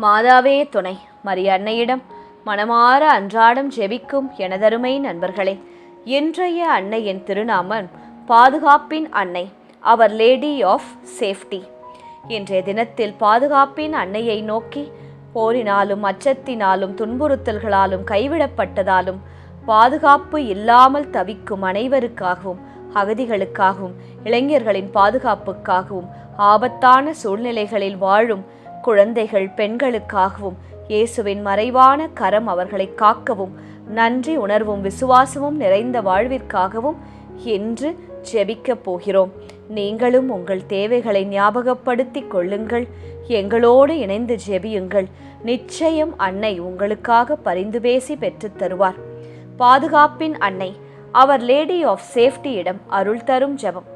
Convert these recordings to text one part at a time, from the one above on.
மாதாவே துணை. மரிய அன்னையிடம் மனமாற அன்றாடம் ஜெபிக்கும் எனதருமை நண்பர்களே, இன்றைய அன்னையின் திருநாமம் பாதுகாப்பின் அன்னை, அவர் லேடி ஆஃப் சேஃப்டி. இன்றைய தினத்தில் பாதுகாப்பின் அன்னையை நோக்கி போரினாலும் அச்சத்தினாலும் துன்புறுத்தல்களாலும் கைவிடப்பட்டதாலும் பாதுகாப்பு இல்லாமல் தவிக்கும் அனைவருக்காகவும், அகதிகளுக்காகவும், இளைஞர்களின் பாதுகாப்புக்காகவும், ஆபத்தான சூழ்நிலைகளில் வாழும் குழந்தைகள் பெண்களுக்காகவும் இயேசுவின் மறைவான கரம் அவர்களை காக்கவும், நன்றி உணர்வும் விசுவாசமும் நிறைந்த வாழ்விற்காகவும் இன்று ஜெபிக்கப் போகிறோம். நீங்களும் உங்கள் தேவைகளை ஞாபகப்படுத்திக் கொள்ளுங்கள். எங்களோடு இணைந்து ஜெபியுங்கள். நிச்சயம் அன்னை உங்களுக்காக பரிந்து பேசி பெற்றுத் தருவார். பாதுகாப்பின் அன்னை, அவர் லேடி ஆஃப் சேஃப்டியிடம் அருள் தரும் ஜெபம்.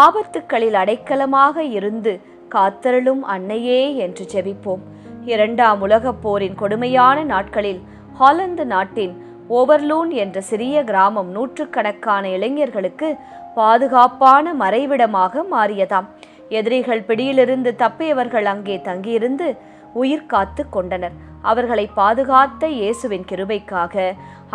ஆபத்துக்களில் அடைக்கலமாக இருந்து காத்தருளும் அன்னையே என்று ஜெபிப்போம். 2ஆம் உலகப் போரின் கொடுமையான நாட்களில் ஹாலந்து நாட்டின் ஓவர்லூன் என்ற சிறிய கிராமம் நூற்றுக்கணக்கான இளைஞர்களுக்கு பாதுகாப்பான மறைவிடமாக மாறியதாம். எதிரிகள் பிடியிலிருந்து தப்பியவர்கள் அங்கே தங்கியிருந்து உயிர் காத்து கொண்டனர். அவர்களை பாதுகாத்த இயேசுவின் கிருபைக்காக,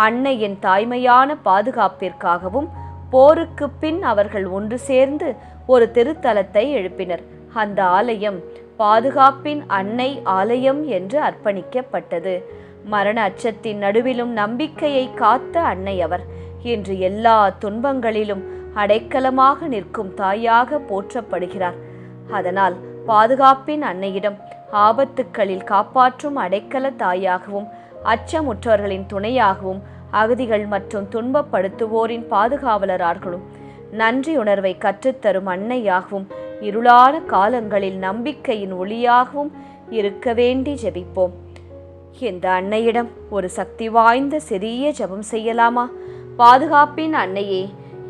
அன்னையின் தாய்மையான பாதுகாப்பிற்காகவும் போருக்கு பின் அவர்கள் ஒன்று சேர்ந்து ஒரு திருத்தலத்தை எழுப்பினர். அந்த ஆலயம் பாதுகாப்பின் அன்னை ஆலயம் என்று அர்ப்பணிக்கப்பட்டது. மரண அச்சத்தின் நடுவிலும் நம்பிக்கையை காத்த அன்னை அவர். இன்று எல்லா துன்பங்களிலும் அடைக்கலமாக நிற்கும் தாயாக போற்றப்படுகிறார். அதனால் பாதுகாப்பின் அன்னையிடம் ஆபத்துக்களில் காப்பாற்றும் அடைக்கல தாயாகவும், அச்சமுற்றவர்களின் துணையாகவும், அகதிகள் மற்றும் துன்பப்படுத்துவோரின் பாதுகாவலராகவும், நன்றியுணர்வை கற்றுத்தரும் அன்னையாகவும், இருளான காலங்களில் நம்பிக்கையின் ஒளியாகவும் இருக்க வேண்டி ஜெபிப்போம். இந்த அன்னையிடம் ஒரு சக்தி வாய்ந்த சிறிய ஜெபம் செய்யலாமா? பாதுகாப்பின் அன்னையே,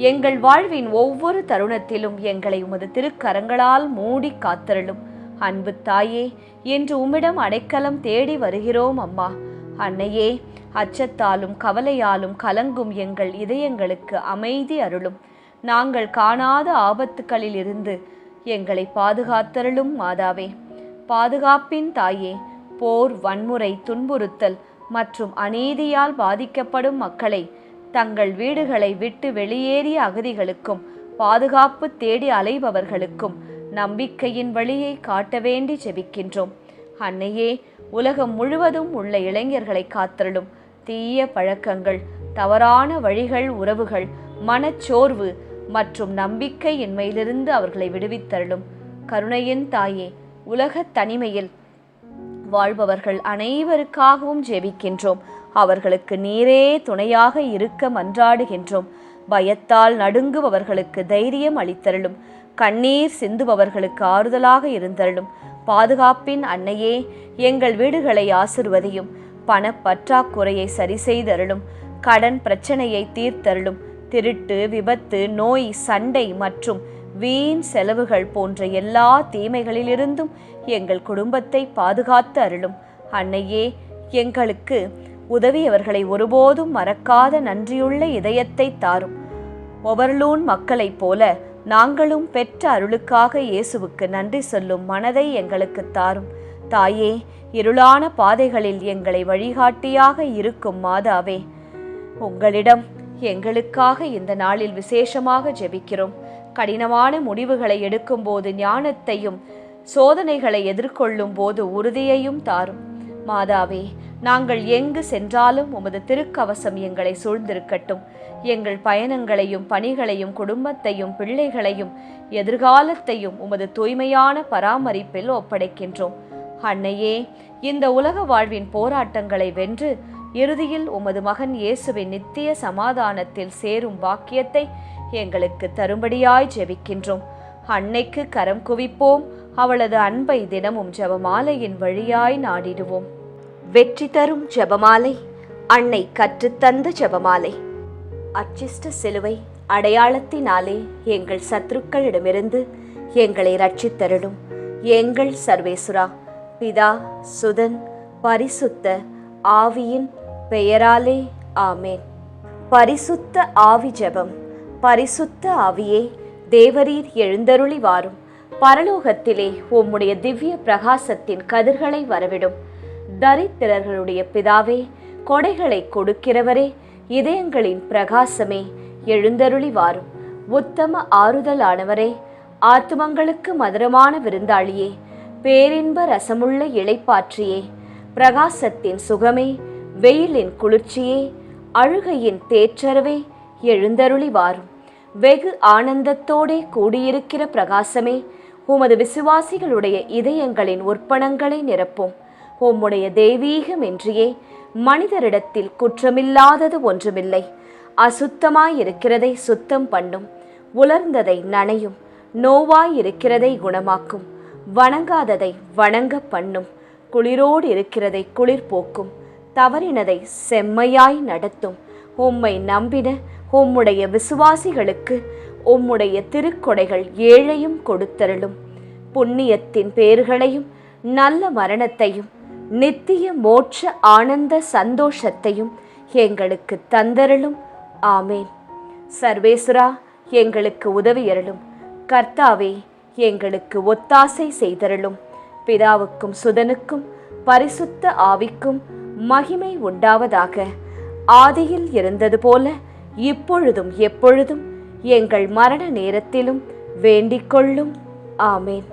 எங்கள் வாழ்வின் ஒவ்வொரு தருணத்திலும் எங்களை உமது திருக்கரங்களால் மூடி காத்தருளும். அன்பு தாயே, இன்று உம்மிடம் அடைக்கலம் தேடி வருகிறோம் அம்மா. அன்னையே, அச்சத்தாலும் கவலையாலும் கலங்கும் எங்கள் இதயங்களுக்கு அமைதி அருளும். நாங்கள் காணாத ஆபத்துக்களில் இருந்து எங்களை பாதுகாத்தருளும் மாதாவே. பாதுகாப்பின் தாயே, போர், வன்முறை, துன்புறுத்தல் மற்றும் அநீதியால் பாதிக்கப்படும் மக்களை, தங்கள் வீடுகளை விட்டு வெளியேறிய அகதிகளுக்கும், பாதுகாப்பு தேடி அலைபவர்களுக்கும் நம்பிக்கையின் வழியை காட்ட வேண்டி ஜெபிக்கின்றோம். அன்னையே, உலகம் முழுவதும் உள்ள இளைஞர்களை காத்தருளும். தீய பழக்கங்கள், தவறான வழிகள், உறவுகள், மனச்சோர்வு மற்றும் நம்பிக்கையின்மையிலிருந்து அவர்களை விடுவித்தருளும். கருணையின் தாயே, உலக தனிமையில் வாழ்பவர்கள் அனைவருக்காகவும் ஜெபிக்கின்றோம். அவர்களுக்கு நீரே துணையாக இருக்க மன்றாடுகின்றோம். பயத்தால் நடுங்குபவர்களுக்கு தைரியம் அளித்தருளும். கண்ணீர் சிந்துபவர்களுக்கு ஆறுதலாக இருந்தருளும். பாதுகாப்பின் அன்னையே, எங்கள் வீடுகளை ஆசிர்வதியும். பணப்பற்றாக்குறையை சரி செய்தருளும். கடன் பிரச்சனையை தீர்த்தருளும். திருட்டு, விபத்து, நோய், சண்டை மற்றும் வீண் செலவுகள் போன்ற எல்லா தீமைகளிலிருந்தும் எங்கள் குடும்பத்தை பாதுகாத்து அருளும். அன்னையே, எங்களுக்கு உதவியவர்களை ஒருபோதும் மறக்காத நன்றியுள்ள இதயத்தை தாரும். ஓவர்லூன் மக்களைப் போல நாங்களும் பெற்ற அருளுக்காக இயேசுவுக்கு நன்றி சொல்லும் மனதை எங்களுக்கு தாரும். தாயே, இருளான பாதைகளில் எங்களை வழிகாட்டியாக இருக்கும் மாதாவே, உங்களிடம் எங்களுக்காக இந்த நாளில் விசேஷமாக ஜெபிக்கிறோம். கடினமான முடிவுகளை எடுக்கும்போது ஞானத்தையும், சோதனைகளை எதிர்கொள்ளும் போது உறுதியையும் தாரும். மாதாவே, நாங்கள் எங்கு சென்றாலும் உமது திருக்கவசம் எங்களை சூழ்ந்திருக்கட்டும். எங்கள் பயணங்களையும், பணிகளையும், குடும்பத்தையும், பிள்ளைகளையும், எதிர்காலத்தையும் உமது தூய்மையான பராமரிப்பில் ஒப்படைக்கின்றோம். அன்னையே, இந்த உலக வாழ்வின் போராட்டங்களை வென்று இறுதியில் உமது மகன் இயேசுவின் நித்திய சமாதானத்தில் சேரும் பாக்கியத்தை எங்களுக்கு தரும்படியாய் ஜெபிக்கின்றோம். அன்னைக்கு கரம் குவிப்போம். அவளது அன்பை தினமும் ஜெபமாலையின் வழியாய் நாடிடுவோம். வெற்றி தரும் ஜெபமாலை, அன்னை கற்றுத்தந்த ஜெபமாலை. அச்சிஷ்ட சிலுவை அடையாளத்தினாலே எங்கள் சத்துருக்களிடமிருந்து எங்களை ரட்சித்தருளும். எங்கள் சர்வேசுரா, பிதா, சுதன், பரிசுத்த ஆவியின் பெயராலே ஆமேன். பரிசுத்த ஆவி ஜெபம். பரிசுத்த ஆவியே, தேவரீர் எழுந்தருளி வாரும். பரலோகத்திலே உம்முடைய திவ்ய பிரகாசத்தின் கதிர்களை வரவிடும். தரித்திரர்களுடைய பிதாவே, கொடைகளை கொடுக்கிறவரே, இதயங்களின் பிரகாசமே, எழுந்தருளி வாரும். உத்தம ஆறுதலானவரே, ஆத்துமங்களுக்கு மதுரமான விருந்தாளியே, பேரின்ப ரசமுள்ள இளைப்பாற்றியே, பிரகாசத்தின் சுகமே, வெயிலின் குளிர்ச்சியே, அழுகையின் தேற்றரவே, எழுந்தருளி வாரும். வெகு ஆனந்தத்தோடே கூடியிருக்கிற பிரகாசமே, உமது விசுவாசிகளுடைய இதயங்களின் உற்பணங்களை நிரப்பும். உம்முடைய தெய்வீகமின்றியே மனிதரிடத்தில் குற்றமில்லாதது ஒன்றுமில்லை. அசுத்தமாயிருக்கிறதை சுத்தம் பண்ணும், உலர்ந்ததை நனையும், நோவாயிருக்கிறதை குணமாக்கும், வணங்காததை வணங்க பண்ணும், குளிரோடு இருக்கிறதை குளிர் போக்கும், தவறினதை செம்மையாய் நடத்தும். உம்மை நம்பின உம்முடைய விசுவாசிகளுக்கு உம்முடைய திருக்கொடைகள் ஏழையும் கொடுத்தருளும். புண்ணியத்தின் பேர்களையும் நல்ல மரணத்தையும் நித்திய மோட்ச ஆனந்த சந்தோஷத்தையும் எங்களுக்கு தந்தருளும். ஆமேன். சர்வேசுரா, எங்களுக்கு உதவியருளும். கர்த்தாவே, எங்களுக்கு ஒத்தாசை செய்தருளும். பிதாவுக்கும் சுதனுக்கும் பரிசுத்த ஆவிக்கும் மகிமை உண்டாவதாக. ஆதியில் இருந்தது போல இப்பொழுதும் எப்பொழுதும் எங்கள் மரண நேரத்திலும் வேண்டிக்கொள்ளும். ஆமேன்.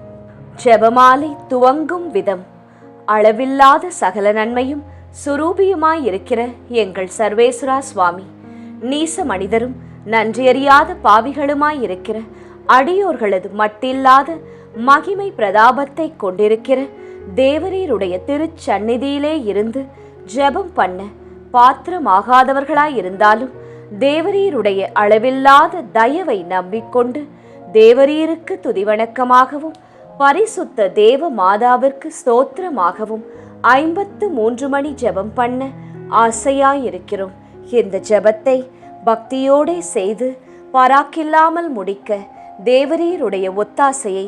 ஜெபமாலை துவங்கும் விதம். அளவில்லாத சகல நன்மையும் சுரூபியுமாயிருக்கிற எங்கள் சர்வேஸ்வரா சுவாமி, நீச மனிதரும் நன்றியறியாத பாவிகளுமாயிருக்கிற அடியோர்களது மட்டில்லாத மகிமை பிரதாபத்தை கொண்டிருக்கிற தேவரீருடைய திருச்சந்நிதியிலே இருந்து ஜெபம் பண்ண பாத்திரமாகாதவர்களாயிருந்தாலும் தேவரீருடைய அளவில்லாத தயவை நம்பிக்கொண்டு தேவரீருக்கு துதிவணக்கமாகவும் பரிசுத்த தேவ மாதாவிற்கு ஸ்தோத்திரமாகவும் 53 மணி ஜெபம் பண்ண ஆசையாயிருக்கிறோம். இந்த ஜெபத்தை பக்தியோடே செய்து பராக்கில்லாமல் முடிக்க தேவரீருடைய ஒத்தாசையை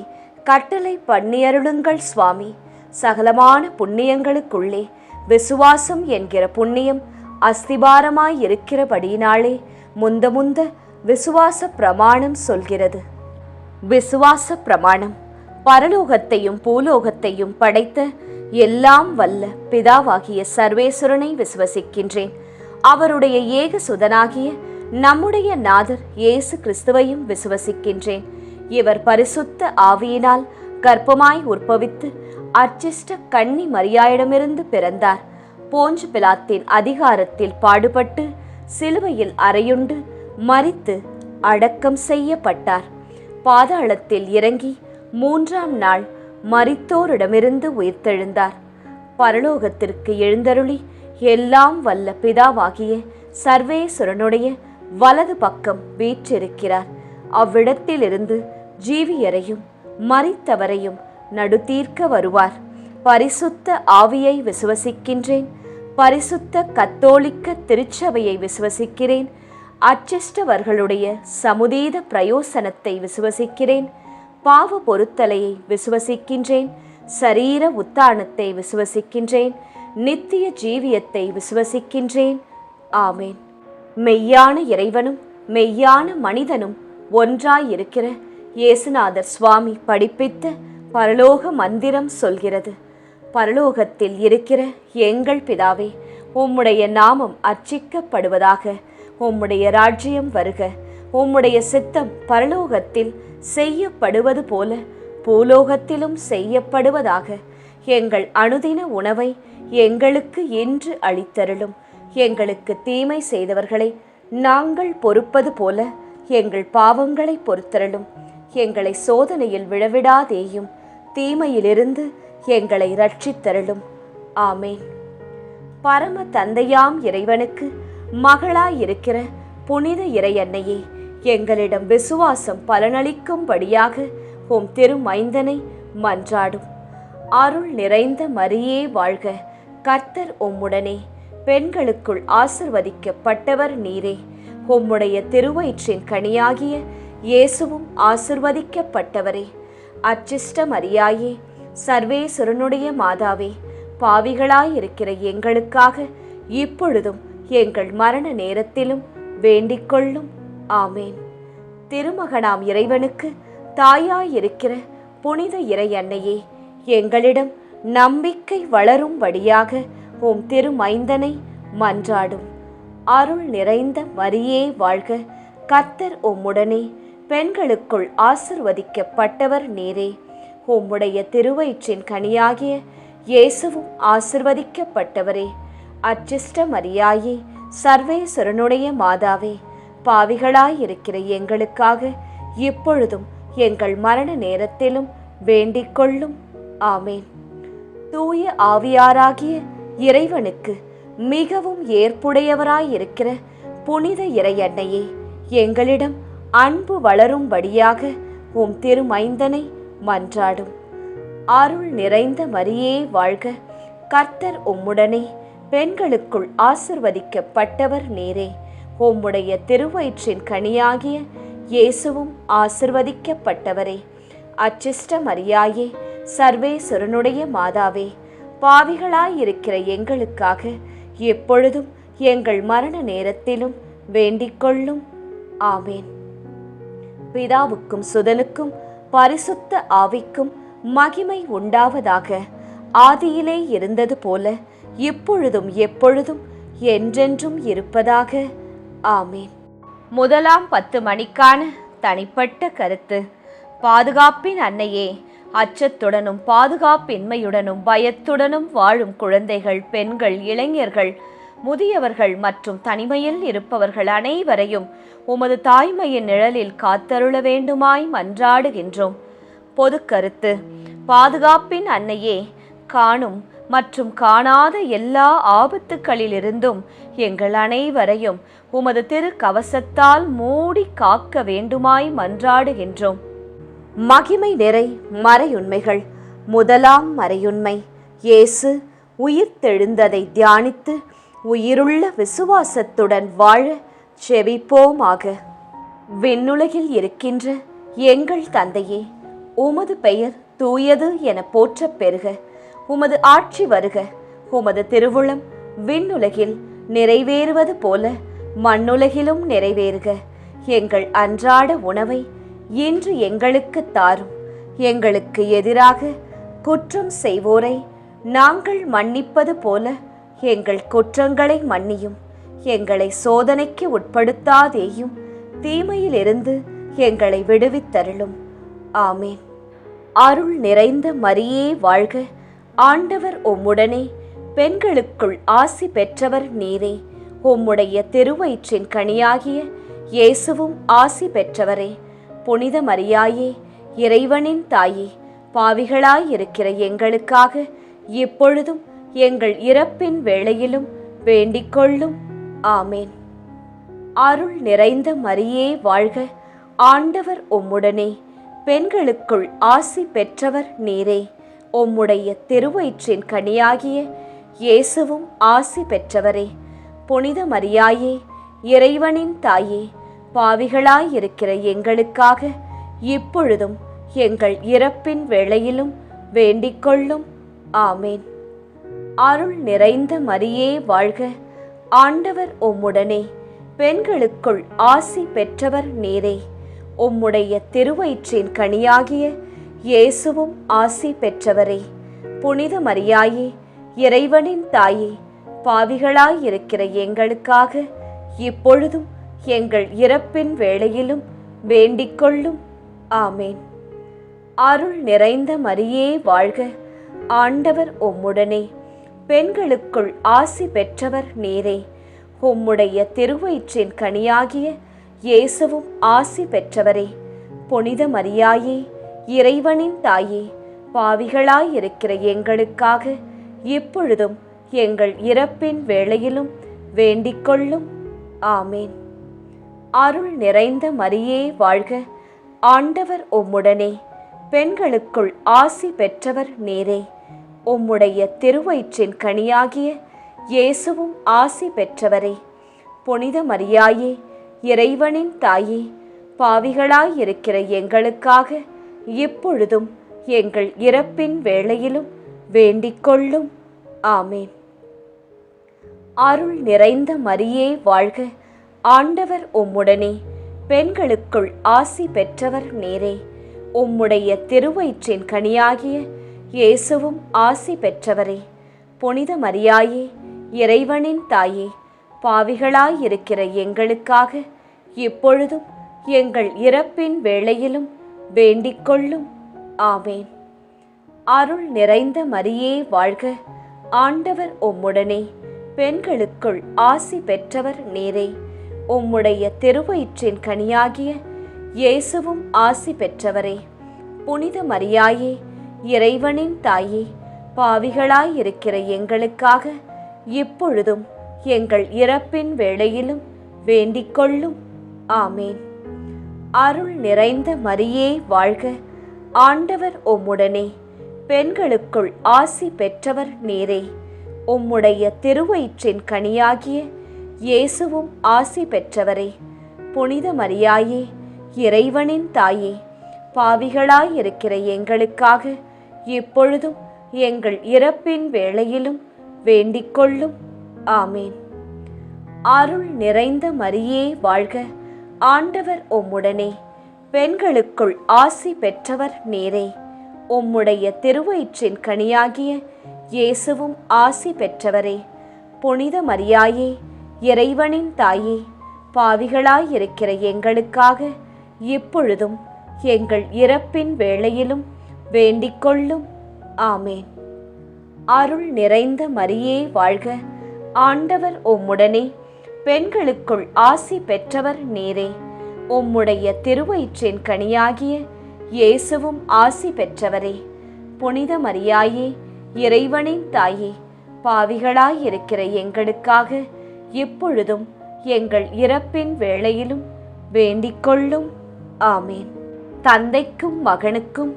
கட்டளை பண்ணியருளுங்கள் சுவாமி. சகலமான புண்ணியங்களுக்குள்ளே விசுவாசம் என்கிற புண்ணியம் அஸ்திபாரமாயிருக்கிறபடியினாலே முந்த விசுவாச பிரமாணம் சொல்கிறது. விசுவாச பிரமாணம். பரலோகத்தையும் பூலோகத்தையும் படைத்த எல்லாம் வல்ல பிதாவாகிய சர்வேஸ்வரனை விசுவசிக்கின்றேன். அவருடைய ஏக சுதனாகிய நம்முடைய நாதர் இயேசு கிறிஸ்துவையும் விசுவசிக்கின்றேன். இவர் பரிசுத்த ஆவியினால் கர்ப்பமாய் உற்பவித்து அர்ச்சிஷ்ட கன்னி மரியாயிடமிருந்து பிறந்தார். போஞ்சு பிலாத்தின் அதிகாரத்தில் பாடுபட்டு சிலுவையில் அறையுண்டு மரித்து அடக்கம் செய்யப்பட்டார். பாதாளத்தில் இறங்கி 3ஆம் நாள் மரித்தோரிடமிருந்து உயிர்த்தெழுந்தார். பரலோகத்திற்கு எழுந்தருளி எல்லாம் வல்ல பிதாவாகிய சர்வேஸ்வரனுடைய வலது பக்கம் வீற்றிருக்கிறார். அவ்விடத்திலிருந்து ஜீவியரையும் மரித்தவரையும் நடுதீர்க்க வருவார். பரிசுத்த ஆவியை விசுவசிக்கின்றேன். பரிசுத்த கத்தோலிக்க திருச்சபையை விசுவசிக்கிறேன். அச்சிஷ்டவர்களுடைய சமுதீத பிரயோசனத்தை விசுவசிக்கிறேன். பாவ பொருத்தலையை விசுவசிக்கின்றேன். சரீர உத்தானத்தை விசுவசிக்கின்றேன். நித்திய ஜீவியத்தை விசுவசிக்கின்றேன். ஆமேன். மெய்யான இறைவனும் மெய்யான மனிதனும் ஒன்றாயிருக்கிற இயேசுநாதர் சுவாமி படிப்பித்த பரலோக மந்திரம் சொல்கிறது. பரலோகத்தில் இருக்கிற எங்கள் பிதாவே, உம்முடைய நாமம் அர்ச்சிக்கப்படுவதாக. உம்முடைய ராஜ்யம் வருக. உம்முடைய சித்தம் பரலோகத்தில் செய்யப்படுவது போல பூலோகத்திலும் செய்யப்படுவதாக. எங்கள் அனுதின உணவை எங்களுக்கு இன்று அளித்தருளும். எங்களுக்கு தீமை செய்தவர்களை நாங்கள் பொறுப்பது போல எங்கள் பாவங்களை பொறுத்தருளும். எங்களை சோதனையில் விழவிடாதேயும், தீமையிலிருந்து எங்களை இரட்சித்தருளும். ஆமேன். பரம தந்தையாம் இறைவனுக்கு மகளாயிருக்கிற புனித இறையன்னையே, எங்களிடம் விசுவாசம் பலனளிக்கும்படியாக உம் திருமைந்தனை மன்றாடும். அருள் நிறைந்த மரியே வாழ்க. கர்த்தர் உம்முடனே. பெண்களுக்குள் ஆசிர்வதிக்கப்பட்டவர் நீரே. உம்முடைய திருவயிற்றின் கனியாகிய இயேசுவும் ஆசிர்வதிக்கப்பட்டவரே. அச்சிஷ்ட மரியாயே, சர்வேஸ்வரனுடைய மாதாவே, பாவிகளாயிருக்கிற எங்களுக்காக இப்பொழுதும் எங்கள் மரண நேரத்திலும் வேண்டிக்கொள்ளும். ஆமேன். திருமகனாம் இறைவனுக்கு தாயாயிருக்கிற புனித இறை அன்னையே, எங்களிடம் நம்பிக்கை வளரும்படியாக உம் திருமைந்தனை மன்றாடும். அருள் நிறைந்த மரியே வாழ்க, கர்த்தர் உம்முடனே, பெண்களுக்குள் ஆசிர்வதிக்கப்பட்டவர் நீரே. உம்முடைய திருவயிற்றின் கனியாகிய இயேசுவும் ஆசிர்வதிக்கப்பட்டவரே. அச்சிஷ்ட மரியாயே, சர்வேஸ்வரனுடைய மாதாவே, பாவிகளாயிருக்கிற எங்களுக்காக இப்பொழுதும் எங்கள் மரண நேரத்திலும் வேண்டிக் கொள்ளும். ஆமேன். தூய ஆவியாராகிய இறைவனுக்கு மிகவும் ஏற்புடையவராயிருக்கிற புனித இறை அன்னையே, எங்களிடம் அன்பு வளரும்படியாக உம் திருமைந்தனை மன்றாடும். அருள் நிறைந்த மரியே வாழ்க, கர்த்தர் உம்முடனே, பெண்களுக்குள் ஆசிர்வதிக்கப்பட்டவர் நீரே. உம்முடைய திருவயிற்றின் கனியாகிய இயேசுவும் ஆசிர்வதிக்கப்பட்டவரே. அச்சிஷ்ட மரியாயே, சர்வேஸ்வரனுடைய மாதாவே, பாவிகளாயிருக்கிற எங்களுக்காக எப்பொழுதும் எங்கள் மரண நேரத்திலும் வேண்டிக் கொள்ளும். ஆமேன். பிதாவுக்கும் சுதனுக்கும் பரிசுத்த ஆவிக்கும் மகிமை உண்டாவதாக. ஆதியிலே இருந்தது போல இப்பொழுதும் எப்பொழுதும் என்றென்றும் இருப்பதாக. ஆமேன். முதலாம் 10 மணிக்கான தனிப்பட்ட கருத்து. பாதுகாப்பின் அன்னையே, அச்சத்துடனும் பாதுகாப்பின்மையுடனும் பயத்துடனும் வாழும் குழந்தைகள், பெண்கள், இளைஞர்கள், முதியவர்கள் மற்றும் தனிமையில் இருப்பவர்கள் அனைவரையும் உமது தாய்மையின் நிழலில் காத்தருள வேண்டுமாய் மன்றாடுகின்றோம். பொது கருத்து. பாதுகாப்பின் அன்னையே, காணும் மற்றும் காணாத எல்லா ஆபத்துக்களிலிருந்தும் எங்கள் அனைவரையும் உமது திரு கவசத்தால் மூடி காக்க வேண்டுமாய் மன்றாடுகின்றோம். மகிமை நிறை மறையுண்மைகள். முதலாம் மறையுண்மை, இயேசு உயிர்த்தெழுந்ததை தியானித்து உயிருள்ள விசுவாசத்துடன் வாழ செபிப்போமாக. விண்ணுலகில் இருக்கின்ற எங்கள் தந்தையே, உமது பெயர் தூயது என போற்றப் பெறுக. உமது ஆட்சி வருக. உமது திருவுளம் விண்ணுலகில் நிறைவேறுவது போல மண்ணுலகிலும் நிறைவேறுக. எங்கள் அன்றாட உணவை இன்று எங்களுக்கு தாரும். எங்களுக்கு எதிராக குற்றம் செய்வோரை நாங்கள் மன்னிப்பது போல எங்கள் குற்றங்களை மன்னியும். எங்களை சோதனைக்கு உட்படுத்தாதேயும், தீமையிலிருந்து எங்களை விடுவித்தருளும். ஆமேன். அருள் நிறைந்த மரியே வாழ்க, ஆண்டவர் உம்முடனே, பெண்களுக்குள் ஆசி பெற்றவர் நீரே. உம்முடைய திருவயிற்றின் கனியாகிய இயேசுவும் ஆசி பெற்றவரே. புனித மரியாயே, இறைவனின் தாயே, பாவிகளாயிருக்கிற எங்களுக்காக இப்பொழுதும் எங்கள் இறப்பின் வேளையிலும் வேண்டிக் கொள்ளும். ஆமேன். அருள் நிறைந்த மரியே வாழ்க, ஆண்டவர் உம்முடனே, பெண்களுக்குள் ஆசி பெற்றவர் நீரே. உம்முடைய திருவயிற்றின் கனியாகிய இயேசுவும் ஆசி பெற்றவரே. புனித மரியாயே, இறைவனின் தாயே, பாவிகளாயிருக்கிற எங்களுக்காக இப்பொழுதும் எங்கள் இறப்பின் வேளையிலும் வேண்டிக் கொள்ளும். ஆமேன். அருள் நிறைந்த மரியே வாழ்க, ஆண்டவர் உம்முடனே, பெண்களுக்குள் ஆசி பெற்றவர் நீரே. உம்முடைய திருவயிற்றின் கனியாகிய இயேசுவும் ஆசி பெற்றவரே. புனித மரியாயே, இறைவனின் தாயே, பாவிகளாயிருக்கிற எங்களுக்காக இப்பொழுதும் எங்கள் இறப்பின் வேளையிலும் வேண்டிக் கொள்ளும். ஆமேன். அருள் நிறைந்த மரியே வாழ்க, ஆண்டவர் உம்முடனே, பெண்களுக்குள் ஆசி பெற்றவர் நீரே. உம்முடைய திருவயிற்றின் கனியாகிய இயேசுவும் ஆசி பெற்றவரே. புனித மரியாயே, இறைவனின் தாயே, பாவிகளாயிருக்கிற எங்களுக்காக இப்பொழுதும் எங்கள் இறப்பின் வேளையிலும் வேண்டிக் கொள்ளும். ஆமேன். அருள் நிறைந்த மரியே வாழ்க, ஆண்டவர் உம்முடனே, பெண்களுக்குள் ஆசி பெற்றவர் நீரே. உம்முடைய திருவயிற்றின் கனியாகிய இயேசுவும் ஆசி பெற்றவரே. புனித மரியாயே, இறைவனின் தாயே, பாவிகளாயிருக்கிற எங்களுக்காக இப்பொழுதும் எங்கள் இறப்பின் வேளையிலும் வேண்டிக் கொள்ளும். ஆமேன். அருள் நிறைந்த மரியே வாழ்க, ஆண்டவர் உம்முடனே, பெண்களுக்குள் ஆசி பெற்றவர் நீரே. உம்முடைய திருவயிற்றின் கனியாகிய இயேசுவும் ஆசி பெற்றவரே. புனித மரியாயே, இறைவனின் தாயே, பாவிகளாயிருக்கிற எங்களுக்காக இப்பொழுதும் எங்கள் இறப்பின் வேளையிலும் வேண்டிக் கொள்ளும். ஆமேன். அருள் நிறைந்த மரியே வாழ்க, ஆண்டவர் உம்முடனே, பெண்களுக்குள் ஆசி பெற்றவர் நீரே. உம்முடைய திருவயிற்றின் கனியாகிய இயேசுவும் ஆசி பெற்றவரே. புனித மரியாயே, இறைவனின் தாயே, பாவிகளாயிருக்கிற எங்களுக்காக இப்பொழுதும் எங்கள் இறப்பின் வேளையிலும் வேண்டிக் கொள்ளும். ஆமேன். அருள் நிறைந்த மரியே வாழ்க, ஆண்டவர் உம்முடனே, பெண்களுக்குள் ஆசி பெற்றவர் நீரே. உம்முடைய திருவயிற்றின் கனியாகிய இயேசுவும் ஆசி பெற்றவரே. புனித மரியாயே, இறைவனின் தாயே, பாவிகளாயிருக்கிற எங்களுக்காக இப்பொழுதும் எங்கள் இறப்பின் வேளையிலும் வேண்டிக் கொள்ளும். ஆமேன். அருள் நிறைந்த மரியே வாழ்க, ஆண்டவர் உம்முடனே, பெண்களுக்குள் ஆசி பெற்றவர் நீரே. உம்முடைய திருவயிற்றின் கனியாகிய இயேசுவும் ஆசி பெற்றவரே. புனித மரியாயே, இறைவனின் தாயே, பாவிகளாயிருக்கிற எங்களுக்காக இப்பொழுதும் எங்கள் இறப்பின் வேளையிலும் வேண்டிக் கொள்ளும். ஆமேன். அருள் நிறைந்த மரியே வாழ்க, ஆண்டவர் உம்முடனே, பெண்களுக்குள் ஆசி பெற்றவர் நீரே. உம்முடைய திருவயிற்றின் கனியாகிய இயேசுவும் ஆசி பெற்றவரே. புனித மரியாயே, இறைவனின் தாயே, பாவிகளாயிருக்கிற எங்களுக்காக இப்பொழுதும் எங்கள் இறப்பின் வேளையிலும் வேண்டிக் கொள்ளும். ஆமேன். தந்தைக்கும் மகனுக்கும்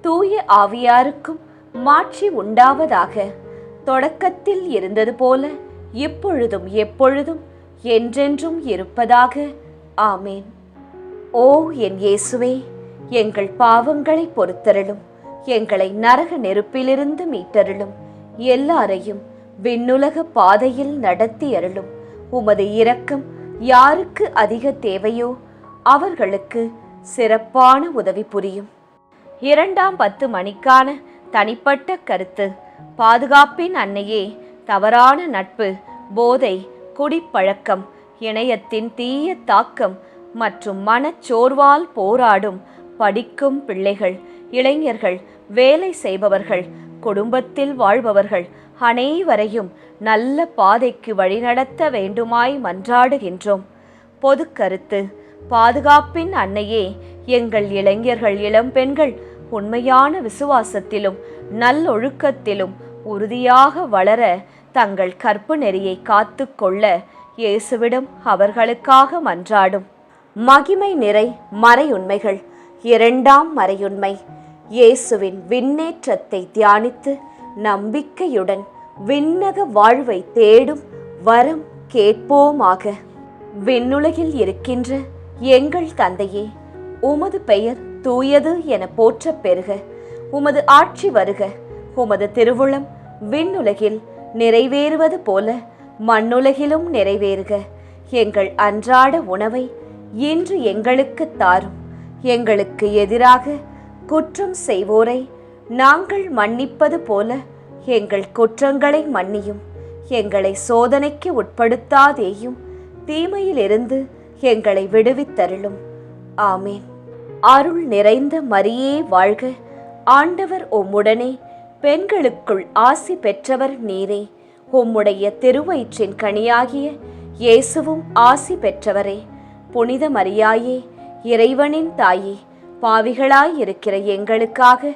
தூய ஆவியாருக்கும் மாட்சி உண்டாவதாக. தொடக்கத்தில் இருந்தது போல இப்பொழுதும் எப்பொழுதும் என்றென்றும் இருப்பதாக. ஆமேன். ஓ என் இயேசுவே, எங்கள் பாவங்களை பொறுத்தருளும், எங்களை நரக நெருப்பிலிருந்து மீட்டருளும், எல்லாரையும் விண்ணுலக பாதையில் நடத்தி அருளும். உமது இரக்கம் யாருக்கு அதிக தேவையோ அவர்களுக்கு சிறப்பான உதவி புரியும். 2ஆம் 10 மணிக்கான தனிப்பட்ட கருத்து. பாதுகாப்பின் அன்னையே, தவறான நட்பு, போதை, குடிப்பழக்கம், இணையத்தின் தீய தாக்கம் மற்றும் மனச்சோர்வால் போராடும் படிக்கும் பிள்ளைகள், இளைஞர்கள், வேலை செய்பவர்கள், குடும்பத்தில் வாழ்பவர்கள் அனைவரையும் நல்ல பாதைக்கு வழிநடத்த வேண்டுமாய் மன்றாடுகின்றோம். பொது கருத்து. பாதுகாப்பின் அன்னையே, எங்கள் இளைஞர்கள், இளம்பெண்கள் உண்மையான விசுவாசத்திலும் நல்லொழுக்கத்திலும் உறுதியாக வளர தங்கள் கற்பு நெறியை காத்து கொள்ள இயேசுவிடம் அவர்களுக்காக மன்றாடும். மகிமை நிறை மறையுண்மைகள். 2ஆம் மறையுண்மை. இயேசுவின் விண்ணேற்றத்தை தியானித்து நம்பிக்கையுடன் விண்ணக வாழ்வை தேடும் வரம் கேட்போமாக. விண்ணுலகில் இருக்கின்ற எங்கள் தந்தையே, உமது பெயர் தூயது என போற்றப் பெறுக. உமது ஆட்சி வருக. உமது திருவுளம் விண்ணுலகில் நிறைவேறுவது போல மண்ணுலகிலும் நிறைவேறுக. எங்கள் அன்றாட உணவை இன்று எங்களுக்கு தாரும். எங்களுக்கு எதிராக குற்றம் செய்வோரை நாங்கள் மன்னிப்பது போல எங்கள் குற்றங்களை மன்னியும். எங்களை சோதனைக்கு உட்படுத்தாதேயும், தீமையிலிருந்து எங்களை விடுவித்தருளும். ஆமேன். அருள் நிறைந்த மரியே வாழ்க, ஆண்டவர் உம்முடனே, பெண்களுக்குள் ஆசி பெற்றவர் நீரே. உம்முடைய திருவயிற்றின் கனியாகிய இயேசுவும் ஆசி பெற்றவரே. புனித மரியாயே, இறைவனின் தாயே, பாவிகளாயிருக்கிற எங்களுக்காக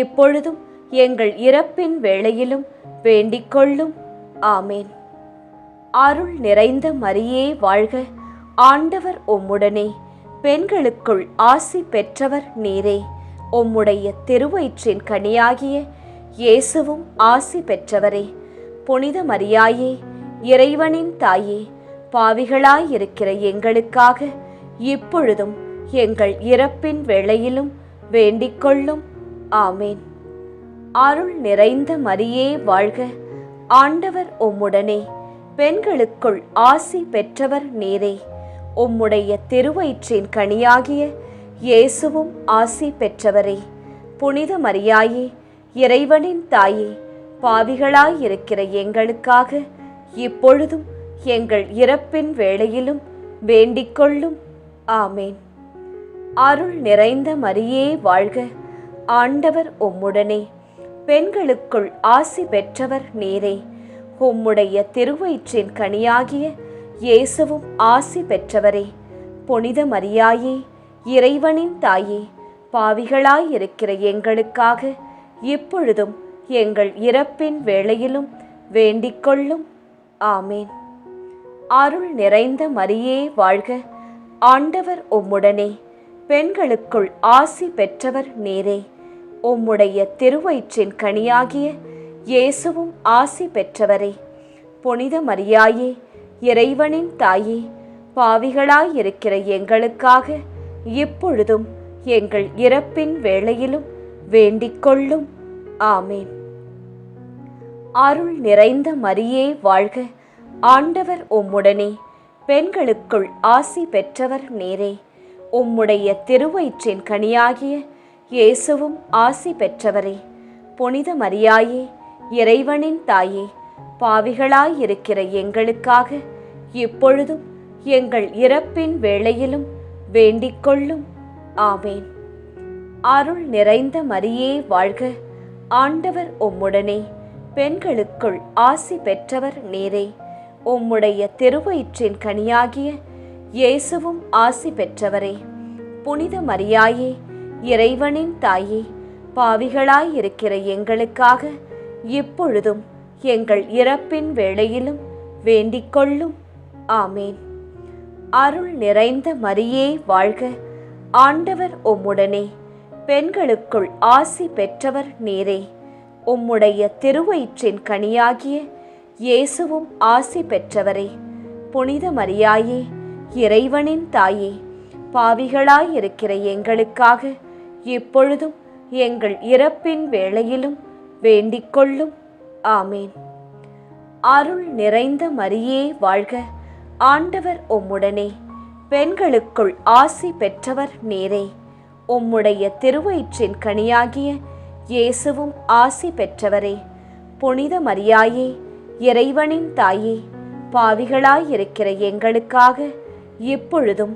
இப்பொழுதும் எங்கள் இறப்பின் வேளையிலும் வேண்டிக் கொள்ளும். ஆமேன். அருள் நிறைந்த மரியே வாழ்க, ஆண்டவர் உம்முடனே, பெண்களுக்குள் ஆசி பெற்றவர் நீரே. உம்முடைய திருவயிற்றின் கனியாகிய இயேசுவும் ஆசி பெற்றவரே. புனித மரியாயே, இறைவனின் தாயே, பாவிகளாயிருக்கிற எங்களுக்காக இப்பொழுதும் எங்கள் இறப்பின் வேளையிலும் வேண்டிக் கொள்ளும். ஆமேன். அருள் நிறைந்த மரியே வாழ்க, ஆண்டவர் உம்முடனே, பெண்களுக்குள் ஆசி பெற்றவர் நீரே. உம்முடைய திருவயிற்றின் கனியாகிய இயேசுவும் ஆசி பெற்றவரே. புனித மரியாயே, இறைவனின் தாயே, பாவிகளாயிருக்கிற எங்களுக்காக இப்பொழுதும் எங்கள் இறப்பின் வேளையிலும் வேண்டிக்கொள்ளும். ஆமேன். அருள் நிறைந்த மரியே வாழ்க, ஆண்டவர் உம்முடனே. பெண்களுக்குள் ஆசி பெற்றவர் நீரே. உம்முடைய திருவயிற்றின் கனியாகிய இயேசுவும் ஆசி பெற்றவரே. புனித மரியாயே, இறைவனின் தாயே, பாவிகளாயிருக்கிற எங்களுக்காக இப்பொழுதும் எங்கள் இறப்பின் வேளையிலும் வேண்டிக்கொள்ளும். ஆமேன். அருள் நிறைந்த மரியே வாழ்க, ஆண்டவர் உம்முடனே. பெண்களுக்குள் ஆசி பெற்றவர் நீரே. உம்முடைய திருவயிற்றின் கனியாகிய இயேசுவும் ஆசி பெற்றவரே. புனித மரியாயே, இறைவனின் தாயே, பாவிகளாயிருக்கிற எங்களுக்காக இப்பொழுதும் எங்கள் இறப்பின் வேளையிலும் வேண்டிக்கொள்ளும். ஆமேன். அருள் நிறைந்த மரியே வாழ்க, ஆண்டவர் உம்முடனே. பெண்களுக்குள் ஆசி பெற்றவர் நீரே. உம்முடைய திருவயிற்றின் கனியாகிய இயேசுவும் ஆசி பெற்றவரே. புனித மரியாயே, இறைவனின் தாயே, பாவிகளாயிருக்கிற எங்களுக்காக இப்பொழுதும் எங்கள் இறப்பின் வேளையிலும் வேண்டிக்கொள்ளும். ஆமேன். அருள் நிறைந்த மரியே வாழ்க, ஆண்டவர் உம்முடனே. பெண்களுக்குள் ஆசி பெற்றவர் நீரே. உம்முடைய திருவயிற்றின் கனியாகிய இயேசுவும் ஆசி பெற்றவரே. புனித மரியாயே, இறைவனின் தாயே, பாவிகளாயிருக்கிற எங்களுக்காக இப்பொழுதும் எங்கள் இறப்பின் வேளையிலும் வேண்டிக்கொள்ளும். ஆமேன். அருள் நிறைந்த மரியே வாழ்க, ஆண்டவர் உம்முடனே. பெண்களுக்குள் ஆசி பெற்றவர் நீரே. உம்முடைய திருவயிற்றின் கனியாகிய இயேசுவும் ஆசி பெற்றவரே. புனித மரியாயே, இறைவனின் தாயே, பாவிகளாயிருக்கிற எங்களுக்காக இப்பொழுதும் எங்கள் இறப்பின் வேளையிலும் வேண்டிக்கொள்ளும். ஆமேன். அருள் நிறைந்த மரியே வாழ்க, ஆண்டவர் உம்முடனே. பெண்களுக்குள் ஆசி பெற்றவர் நீரே. உம்முடைய திருவயிற்றின் கனியாகிய இயேசுவும் ஆசி பெற்றவரே. புனித மரியாயே, இறைவனின் தாயே, பாவிகளாயிருக்கிற எங்களுக்காக இப்பொழுதும்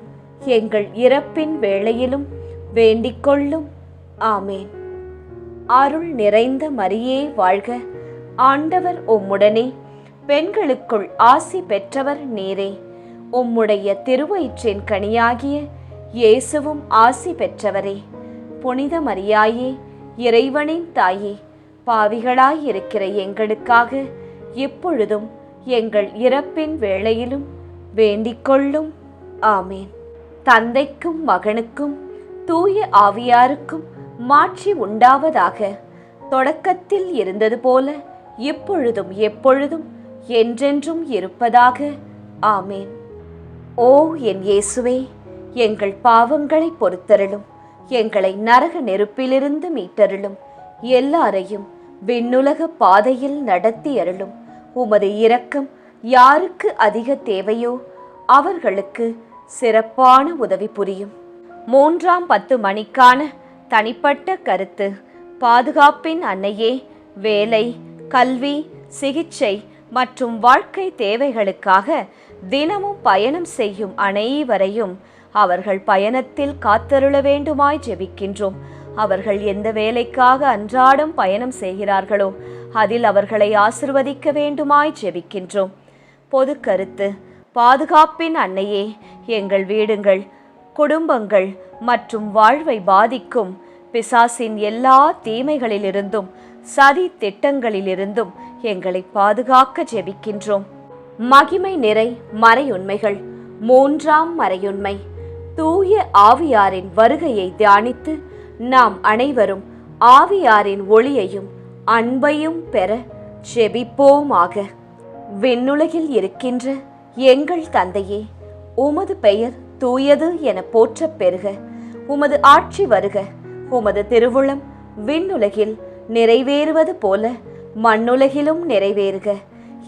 எங்கள் இறப்பின் வேளையிலும் வேண்டிக்கொள்ளும். ஆமேன். அருள் நிறைந்த மரியே வாழ்க, ஆண்டவர் உம்முடனே. பெண்களுக்குள் ஆசி பெற்றவர் நீரே. உம்முடைய திருவயிற்றின் கனியாகிய இயேசுவும் ஆசி பெற்றவரே. புனித மரியாயே, இறைவனின் தாயே, பாவிகளாயிருக்கிற எங்களுக்காக இப்பொழுதும் எங்கள் இறப்பின் வேளையிலும் வேண்டிக்கொள்ளும். ஆமேன். தந்தைக்கும் மகனுக்கும் தூய ஆவியாருக்கும் மாட்சி உண்டாவதாக. தொடக்கத்தில் இருந்தது போல இப்பொழுதும் எப்பொழுதும் என்றென்றும் இருப்பதாக. ஆமேன். ஓ என் இயேசுவே, எங்கள் பாவங்களை பொறுத்தருளும். எங்களை நரக நெருப்பிலிருந்து மீட்டருளும். எல்லாரையும் விண்ணுலக பாதையில் நடத்தி அருளும். உமது இரக்கம் யாருக்கு அதிக தேவையோ அவர்களுக்கு சிறப்பான உதவி புரியும். 3ஆம் 10 மணிக்கான தனிப்பட்ட கருத்து. பாதுகாப்பின் அன்னையே, வேலை, கல்வி, சிகிச்சை மற்றும் வாழ்க்கை தேவைகளுக்காக தினமும் பயணம் செய்யும் அனைவரையும் அவர்கள் பயணத்தில் காத்தருள வேண்டுமாய் ஜெபிக்கின்றோம். அவர்கள் எந்த வேலைக்காக அன்றாடம் பயணம் செய்கிறார்களோ அதில் அவர்களை ஆசிர்வதிக்க வேண்டுமாய் ஜெபிக்கின்றோம். பொது கருத்து. பாதுகாப்பின் அன்னையே, எங்கள் வீடுகள், குடும்பங்கள் மற்றும் வாழ்வை பாதிக்கும் பிசாசின் எல்லா தீமைகளிலிருந்தும் சதி திட்டங்களிலிருந்தும் எங்களை பாதுகாக்க ஜெபிக்கின்றோம். மகிமை நிறை மறையுண்மைகள். 3ஆம் மறையுண்மை. தூய ஆவியாரின் வருகையை தியானித்து நாம் அனைவரும் ஆவியாரின் ஒளியையும் அன்பையும் பெற ஜெபிப்போமாக. விண்ணுலகில் இருக்கின்ற எங்கள் தந்தையே, உமது பெயர் தூயது என போற்றப் பெறுக. உமது ஆட்சி வருக. உமது திருவுளம் விண்ணுலகில் நிறைவேறுவது போல மண்ணுலகிலும் நிறைவேறுக.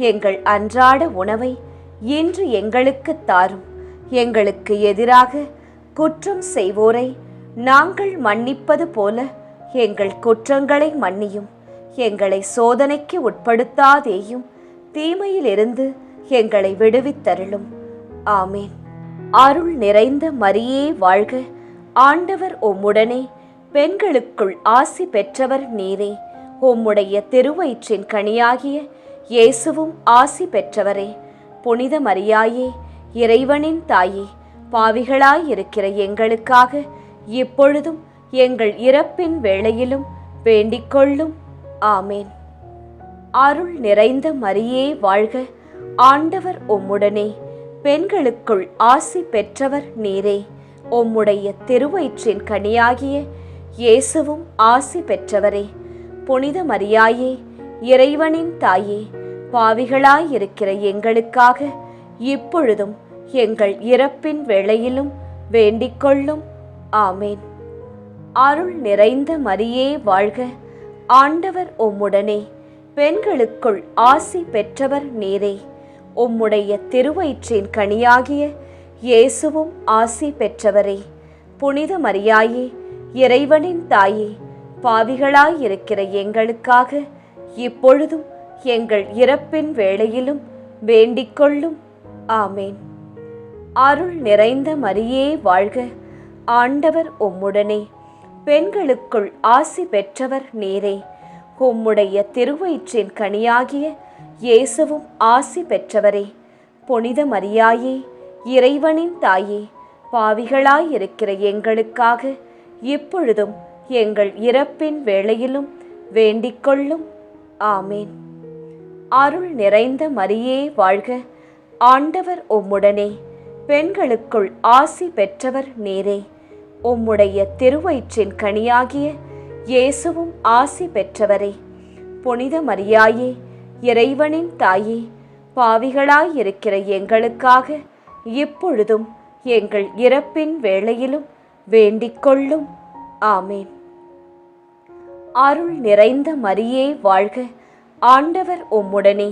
எங்கள் அன்றாட உணவை இன்று எங்களுக்கு தாரும். எங்களுக்கு எதிராக குற்றம் செய்வோரை நாங்கள் மன்னிப்பது போல எங்கள் குற்றங்களை மன்னியும். எங்களை சோதனைக்கு உட்படுத்தாதேயும், தீமையிலிருந்து எங்களை விடுவித்தருளும். ஆமேன். அருள் நிறைந்த மரியே வாழ்க, ஆண்டவர் உம்முடனே, பெண்களுக்குள் ஆசி பெற்றவர் நீரே. உம்முடைய திருவயிற்றின் கனியாகிய இயேசுவும் ஆசி பெற்றவரே. புனித மரியாயே, இறைவனின் தாயே, பாவிகளாயிருக்கிற எங்களுக்காக இப்பொழுதும் எங்கள் இறப்பின் வேளையிலும் வேண்டிக்கொள்ளும். ஆமேன். அருள் நிறைந்த மரியே வாழ்க, ஆண்டவர் உம்முடனே, பெண்களுக்குள் ஆசி பெற்றவர் நீரே. உம்முடைய திருவயிற்றின் கனியாகிய இயேசுவும் ஆசி பெற்றவரே. புனித மரியாயே, இறைவனின் தாயே, பாவிகளாயிருக்கிற எங்களுக்காக இப்பொழுதும் எங்கள் இறப்பின் வேளையிலும் வேண்டிக்கொள்ளும். ஆமேன். அருள் நிறைந்த மரியே வாழ்க, ஆண்டவர் உம்முடனே, பெண்களுக்குள் ஆசி பெற்றவர் நீரே. உம்முடைய திருவயிற்றின் கனியாகிய இயேசுவும் ஆசி பெற்றவரே. புனித மரியாயே, இறைவனின் தாயே, பாவிகளாயிருக்கிற எங்களுக்காக இப்பொழுதும் எங்கள் இறப்பின் வேளையிலும் வேண்டிக்கொள்ளும். ஆமேன். அருள் நிறைந்த மரியே வாழ்க, ஆண்டவர் உம்முடனே, பெண்களுக்குள் ஆசி பெற்றவர் நீரே. உம்முடைய திருவயிற்றின் கனியாகிய இயேசுவும் ஆசி பெற்றவரே. புனித மரியாயே, இறைவனின் தாயே, பாவிகளாயிருக்கிற எங்களுக்காக இப்பொழுதும் எங்கள் இறப்பின் வேளையிலும் வேண்டிக்கொள்ளும். ஆமேன். அருள் நிறைந்த மரியே வாழ்க, ஆண்டவர் உம்முடனே, பெண்களுக்குள் ஆசி பெற்றவர் நீரே. உம்முடைய திருவயிற்றின் கனியாகிய இயேசுவும் ஆசி பெற்றவரே. புனித மரியாயே, இறைவனின் தாயே, பாவிகளாயிருக்கிற எங்களுக்காக இப்பொழுதும் எங்கள் இறப்பின் வேளையிலும் வேண்டிக்கொள்ளும். ஆமேன். அருள் நிறைந்த மரியே வாழ்க, ஆண்டவர் உம்முடனே,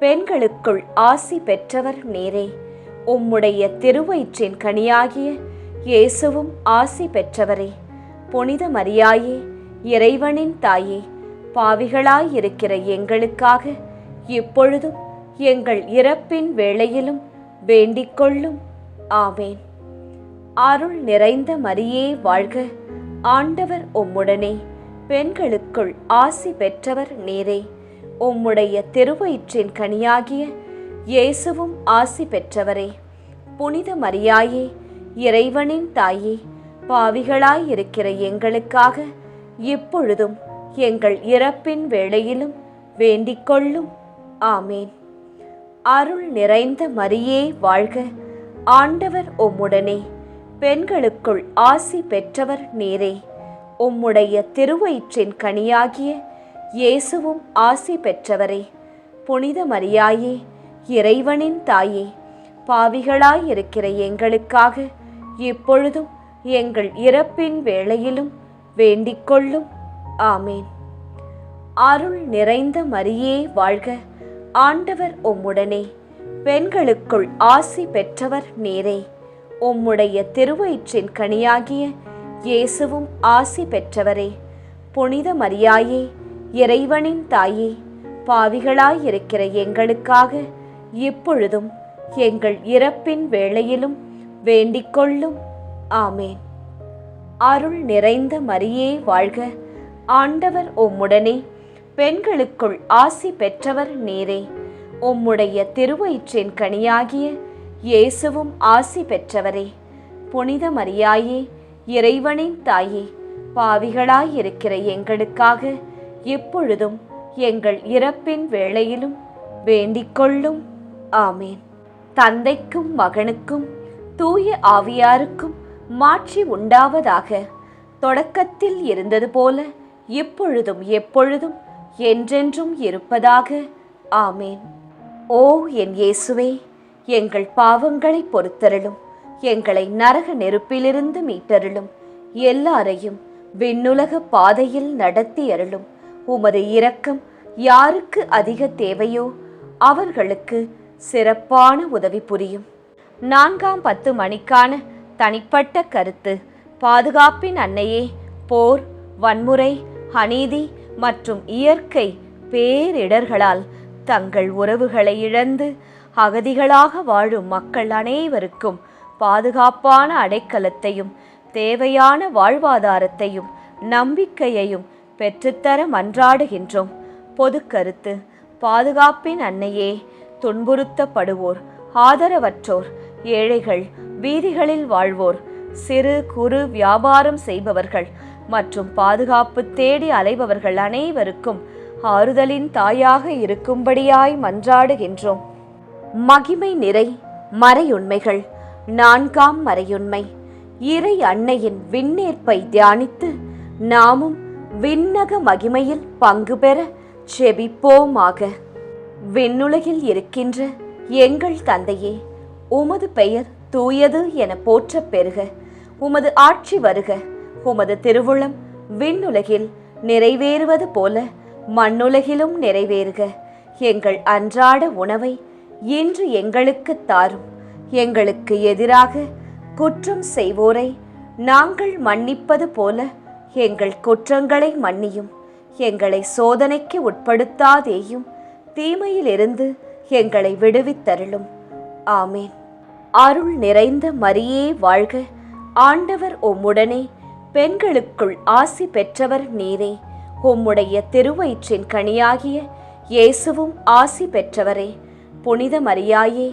பெண்களுக்குள் ஆசி பெற்றவர் நீரே. உம்முடைய திருவயிற்றின் கனியாகிய இயேசுவும் ஆசி பெற்றவரே. புனித மரியாயே, இறைவனின் தாயே, பாவிகளாயிருக்கிற எங்களுக்காக இப்பொழுதும் எங்கள் இறப்பின் வேளையிலும் வேண்டிக்கொள்ளும். ஆமேன். அருள் நிறைந்த மரியே வாழ்க, ஆண்டவர் உம்முடனே, பெண்களுக்குள் ஆசி பெற்றவர் நீரே. உம்முடைய திருவயிற்றின் கனியாகிய இயேசுவும் ஆசி பெற்றவரே. புனித மரியாயே, இறைவனின் தாயே, பாவிகளாயிருக்கிற எங்களுக்காக இப்பொழுதும் எங்கள் இறப்பின் வேளையிலும் வேண்டிக்கொள்ளும். ஆமேன். அருள் நிறைந்த மரியே வாழ்க, ஆண்டவர் உம்முடனே, பெண்களுக்குள் ஆசி பெற்றவர் நீரே. உம்முடைய திருவயிற்றின் கனியாகிய இயேசுவும் ஆசி பெற்றவரே. புனித மரியாயே, இறைவனின் தாயே, பாவிகளாயிருக்கிற எங்களுக்காக இப்பொழுதும் எங்கள் இறப்பின் வேளையிலும் வேண்டிக்கொள்ளும். ஆமேன். அருள் நிறைந்த மரியே வாழ்க, ஆண்டவர் உம்முடனே, பெண்களுக்குள் ஆசி பெற்றவர் நீரே. உம்முடைய திருவயிற்றின் கனியாகிய இயேசுவும் ஆசி பெற்றவரே. புனித மரியாயே, இறைவனின் தாயே, பாவிகளாயிருக்கிற எங்களுக்காக இப்பொழுதும் எங்கள் இறப்பின் வேளையிலும் வேண்டிக்கொள்ளும். ஆமேன். அருள் நிறைந்த மரியே வாழ்க, ஆண்டவர் உம்முடனே, பெண்களுக்குள் ஆசி பெற்றவர் நீரே. உம்முடைய திருவயிற்றின் கனியாகிய இயேசுவும் ஆசி பெற்றவரே. புனித மரியாயே, இறைவனின் தாயே, பாவிகளாயிருக்கிற எங்களுக்காக இப்பொழுதும் எங்கள் இறப்பின் வேளையிலும் வேண்டிக்கொள்ளும். ஆமேன். தந்தைக்கும் மகனுக்கும் தூய ஆவியாருக்கும் மாட்சி உண்டாவதாக. தொடக்கத்தில் இருந்தது போல இப்பொழுதும் எப்பொழுதும் என்றென்றும் இருப்பதாக. ஆமேன். ஓ என் இயேசுவே, எங்கள் பாவங்களை பொறுத்தருளும், எங்களை நரக நெருப்பிலிருந்து மீட்டருளும், எல்லாரையும் விண்ணுலக பாதையில் நடத்தி அருளும். உமது இரக்கம் யாருக்கு அதிக தேவையோ அவர்களுக்கு சிறப்பான உதவி புரியும். 4ஆம் 10 மணிக்கான தனிப்பட்ட கருத்து. பாதுகாப்பின் அன்னையே, போர், வன்முறை, அநீதி மற்றும் இயற்கை பேரிடர்களால் தங்கள் உறவுகளை இழந்து அகதிகளாக வாழும் மக்கள் அனைவருக்கும் பாதுகாப்பான அடைக்கலத்தையும் தேவையான வாழ்வாதாரத்தையும் நம்பிக்கையையும் பெற்றுத்தர மன்றாடுகின்றோம். பொது கருத்து: பாதுகாப்பின் அன்னையே, துன்புறுத்தப்படுவோர், ஆதரவற்றோர், ஏழைகள், வீதிகளில் வாழ்வோர், சிறு குறு வியாபாரம் செய்பவர்கள் மற்றும் பாதுகாப்பு தேடி அலைபவர்கள் அனைவருக்கும் ஆறுதலின் தாயாக இருக்கும்படியாய் மன்றாடுகின்றோம். மகிமை நிறை மறையுண்மைகள். 4ஆம் மறையுண்மை: இறை அன்னையின் விண்ணேற்பை தியானித்து நாமும் விண்ணக மகிமையில் பங்கு பெற செபிப்போமாக. விண்ணுலகில் இருக்கின்ற எங்கள் தந்தையே, உமது பெயர் தூயது என போற்றப் பெறுக. உமது ஆட்சி வருக. உமது திருவுளம் விண்ணுலகில் நிறைவேறுவது போல மண்ணுலகிலும் நிறைவேறுக. எங்கள் அன்றாட உணவை இன்று எங்களுக்கு தாரும். எங்களுக்கு எதிராக குற்றம் செய்வோரை நாங்கள் மன்னிப்பது போல எங்கள் குற்றங்களை மன்னியும். எங்களை சோதனைக்கு உட்படுத்தாதேயும், தீமையிலிருந்து எங்களை விடுவித்தருளும். ஆமேன். அருள் நிறைந்த மரியே வாழ்க. ஆண்டவர் உம்முடனே, பெண்களுக்குள் ஆசி பெற்றவர் நீரே. உம்முடைய திருவயிற்றின் கனியாகிய இயேசுவும் ஆசி பெற்றவரே. புனித மரியாயே,